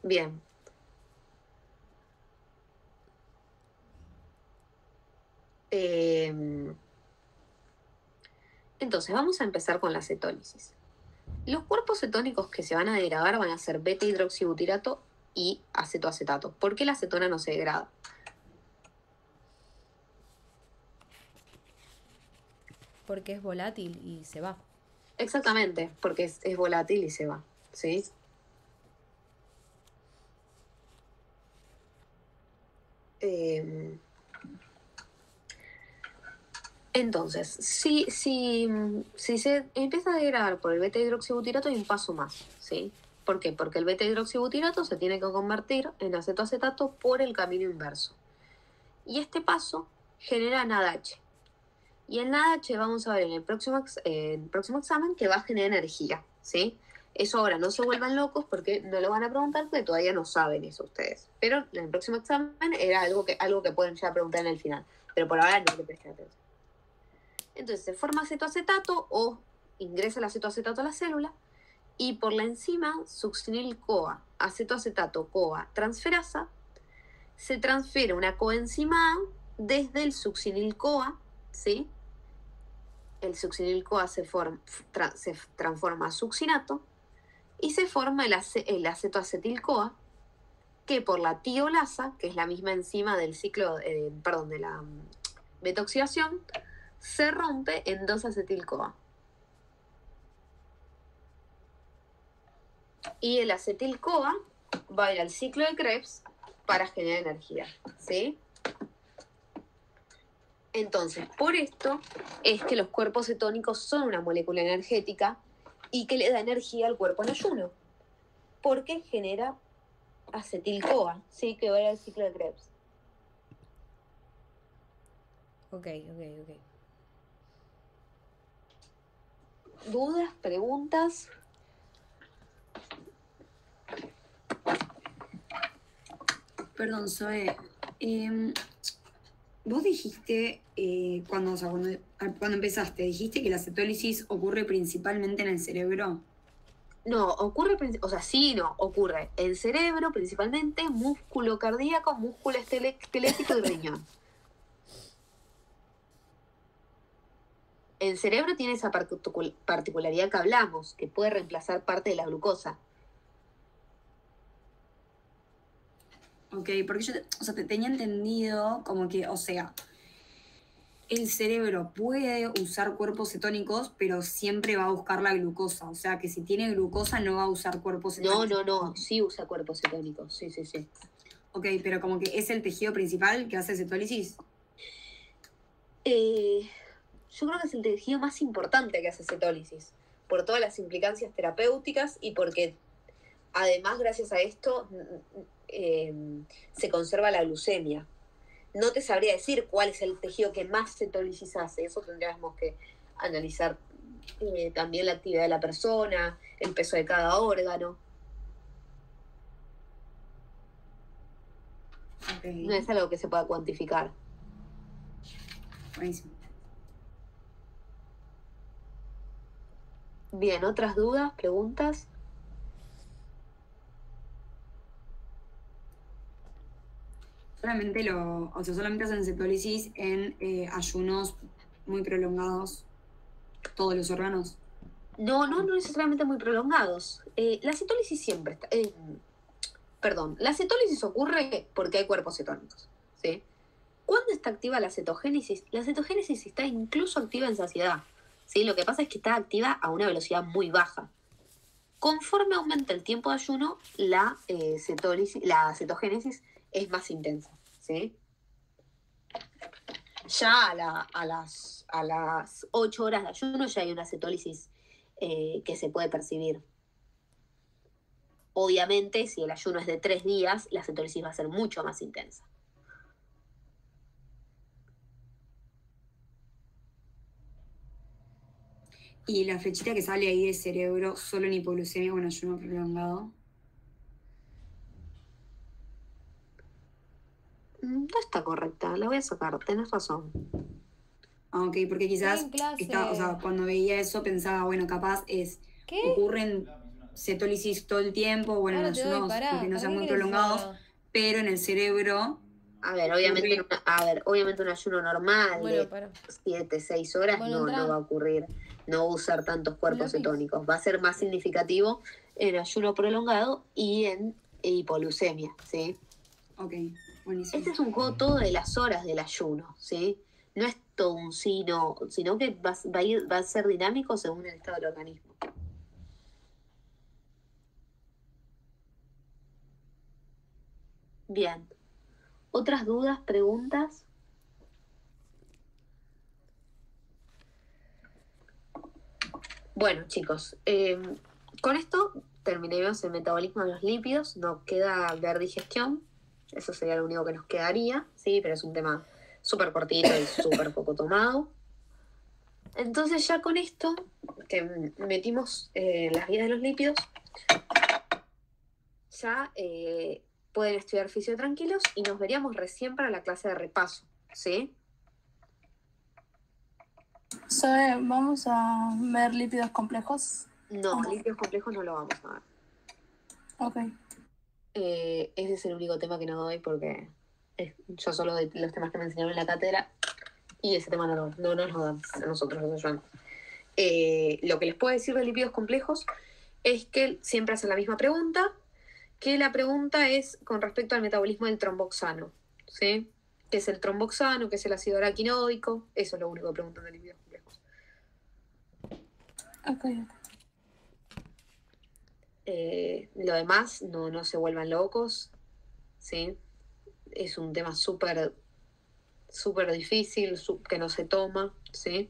Bien. Entonces, vamos a empezar con la cetólisis. Los cuerpos cetónicos que se van a degradar van a ser beta-hidroxibutirato y acetoacetato. ¿Por qué la acetona no se degrada?
Porque es volátil y se va.
Exactamente, porque es volátil y se va, ¿sí? Entonces, si se empieza a degradar por el beta-hidroxibutirato hay un paso más, ¿sí? ¿Por qué? Porque el beta-hidroxibutirato se tiene que convertir en acetoacetato por el camino inverso. Y este paso genera NADH. Y el NADH vamos a ver en el próximo examen que va a generar energía, ¿sí? Eso ahora no se vuelvan locos porque no lo van a preguntar porque todavía no saben eso ustedes. Pero en el próximo examen era algo que pueden ya preguntar en el final. Pero por ahora no le presten atención. Entonces se forma acetoacetato o ingresa el acetoacetato a la célula y por la enzima succinil-CoA, acetoacetato-CoA transferasa, se transfiere una coenzima A desde el succinil-CoA, ¿sí? El succinil-CoA se transforma a succinato y se forma el acetoacetil-CoA, que por la tiolasa, que es la misma enzima del ciclo, de la beta-oxidación, se rompe en 2-acetil-CoA. Y el acetil-CoA va a ir al ciclo de Krebs para generar energía, ¿sí? Entonces, por esto es que los cuerpos cetónicos son una molécula energética y que le da energía al cuerpo en ayuno, porque genera acetil-CoA, ¿sí? Que va a ir al ciclo de Krebs.
Ok.
¿Dudas? ¿Preguntas?
Perdón, Zoe. Vos dijiste, cuando empezaste, dijiste que la cetólisis ocurre principalmente en el cerebro.
No, ocurre en cerebro principalmente, músculo cardíaco, músculo esquelético y riñón. El cerebro tiene esa particularidad que hablamos, que puede reemplazar parte de la glucosa.
Ok, porque yo te tenía entendido como que, o sea, el cerebro puede usar cuerpos cetónicos, pero siempre va a buscar la glucosa. O sea, que si tiene glucosa no va a usar cuerpos cetónicos.
No, sí usa cuerpos cetónicos, sí.
Ok, pero como que es el tejido principal que hace cetólisis.
Yo creo que es el tejido más importante que hace cetólisis, por todas las implicancias terapéuticas y porque además gracias a esto se conserva la glucemia. No te sabría decir cuál es el tejido que más cetólisis hace, eso tendríamos que analizar también la actividad de la persona, el peso de cada órgano.
Okay.
No es algo que se pueda cuantificar.
Buenísimo.
Bien, ¿otras dudas, preguntas?
Solamente hacen cetólisis en ayunos muy prolongados, todos los órganos.
No necesariamente muy prolongados. La cetólisis siempre está... la cetólisis ocurre porque hay cuerpos cetónicos, ¿sí? ¿Cuándo está activa la cetogénesis? La cetogénesis está incluso activa en saciedad, ¿sí? Lo que pasa es que está activa a una velocidad muy baja. Conforme aumenta el tiempo de ayuno, la cetogénesis es más intensa, ¿sí? Ya a las 8 horas de ayuno ya hay una cetólisis que se puede percibir. Obviamente, si el ayuno es de 3 días, la cetólisis va a ser mucho más intensa.
¿Y la flechita que sale ahí de cerebro solo en hipoglucemia con ayuno prolongado?
No está correcta, la voy a sacar, tenés razón.
Ah, ok, porque quizás cuando veía eso pensaba, bueno, capaz ocurren cetólisis todo el tiempo, bueno, en ayunos que no sean muy prolongados, pero en el cerebro...
A ver, obviamente un ayuno normal de 7, 6 horas no va a ocurrir, no va a usar tantos cuerpos cetónicos. Va a ser más significativo en ayuno prolongado y en hipoglucemia, ¿sí?
Ok, buenísimo.
Este es un juego todo de las horas del ayuno, ¿sí? No es todo un sino que va a ser dinámico según el estado del organismo. Bien. ¿Otras dudas, preguntas? Bueno, chicos, con esto terminemos el metabolismo de los lípidos. Nos queda ver digestión. Eso sería lo único que nos quedaría, sí, pero es un tema súper cortito y súper poco tomado. Entonces ya con esto, que metimos las vías de los lípidos, ya pueden estudiar fisio tranquilos y nos veríamos recién para la clase de repaso, ¿sí?
Zoe, ¿vamos a ver lípidos complejos?
No, lípidos complejos no lo vamos a ver.
Ok.
Ese es el único tema que no doy porque yo solo doy los temas que me enseñaron en la cátedra y ese tema no nos lo dan a nosotros los ayudantes. Lo que les puedo decir de lípidos complejos es que siempre hacen la misma pregunta, que la pregunta es con respecto al metabolismo del tromboxano, ¿sí? ¿Qué es el tromboxano? ¿Qué es el ácido araquinoico? Eso es lo único que preguntan de lípidos complejos.
Ok.
Lo demás, no se vuelvan locos, ¿sí? Es un tema súper difícil, que no se toma, ¿sí?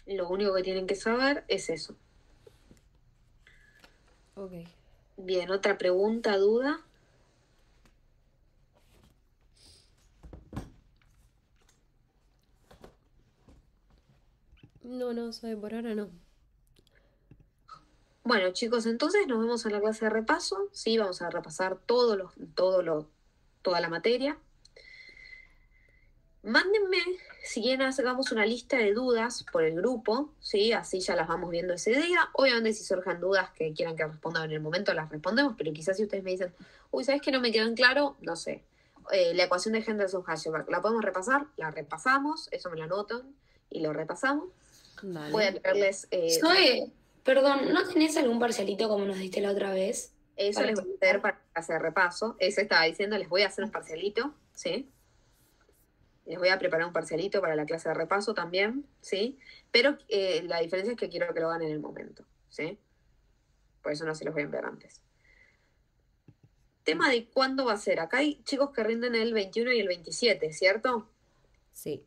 Lo único que tienen que saber es eso.
Ok.
Bien, ¿otra pregunta, duda?
No, Zoe, por ahora no.
Bueno, chicos, entonces nos vemos en la clase de repaso, ¿sí? Vamos a repasar toda la materia. Mándenme, si quieren, hagamos una lista de dudas por el grupo, ¿sí? Así ya las vamos viendo ese día. Obviamente, si surjan dudas que quieran que respondan en el momento, las respondemos, pero quizás si ustedes me dicen, uy, ¿sabes que no me quedó en claro? No sé. La ecuación de Henderson-Hasselbalch, ¿la podemos repasar? La repasamos, eso me lo anotan. y lo repasamos.
Dale.
Voy a leerles...
Zoe, perdón, ¿no tenés algún parcialito como nos diste la otra vez?
Eso les voy a hacer para hacer repaso. Eso estaba diciendo, les voy a hacer un parcialito, ¿sí? Les voy a preparar un parcialito para la clase de repaso también, ¿sí? Pero la diferencia es que quiero que lo hagan en el momento, ¿sí? Por eso no se los voy a enviar antes. Tema de cuándo va a ser. Acá hay chicos que rinden el 21 y el 27, ¿cierto?
Sí.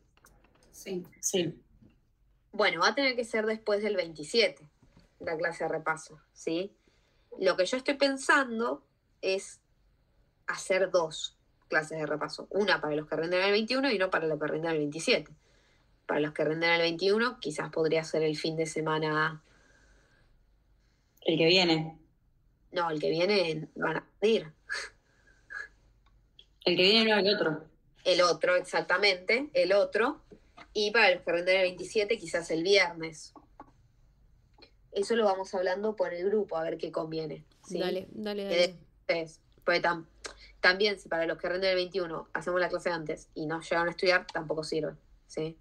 Sí.
Sí.
Bueno, va a tener que ser después del 27, la clase de repaso, ¿sí? Lo que yo estoy pensando es hacer 2 clases de repaso. Una para los que rinden el 21 y una para los que rinden el 27. Para los que rinden el 21, quizás podría ser el fin de semana.
El que viene.
No, el que viene van a ir.
El que viene no el otro.
El otro, exactamente, el otro. Y para los que rinden el 27, quizás el viernes. Eso lo vamos hablando por el grupo, a ver qué conviene, ¿sí?
Dale.
Porque también, si para los que rinden el 21 hacemos la clase antes y no llegan a estudiar, tampoco sirve, ¿sí?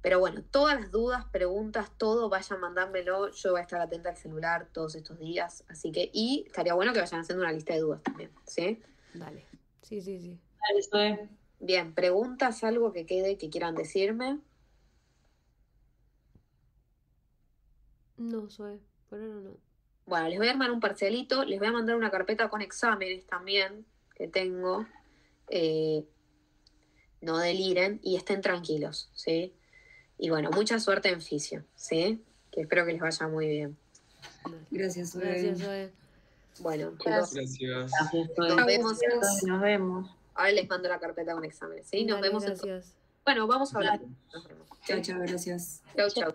Pero bueno, todas las dudas, preguntas, todo, vayan mandármelo. Yo voy a estar atenta al celular todos estos días. Así que, y estaría bueno que vayan haciendo una lista de dudas también, ¿sí?
Dale. Sí.
Dale, Zoe.
Bien, preguntas, algo que quede que quieran decirme.
No, Zoe. Por ahora no.
Bueno, les voy a armar un parcialito, les voy a mandar una carpeta con exámenes también que tengo. No deliren y estén tranquilos, ¿sí? Y bueno, mucha suerte en fisio, ¿sí? Que espero que les vaya muy bien.
Gracias, Zoe.
Gracias, Zoe.
Bueno, chicos,
Gracias.
Gracias, Zoe.
nos vemos.
Nos vemos.
Ahora les mando la carpeta con exámenes, ¿sí? Nos
Dale,
vemos
gracias.
Bueno, vamos a hablar. Nos vemos.
Chao, chao, gracias.
Chau, chau.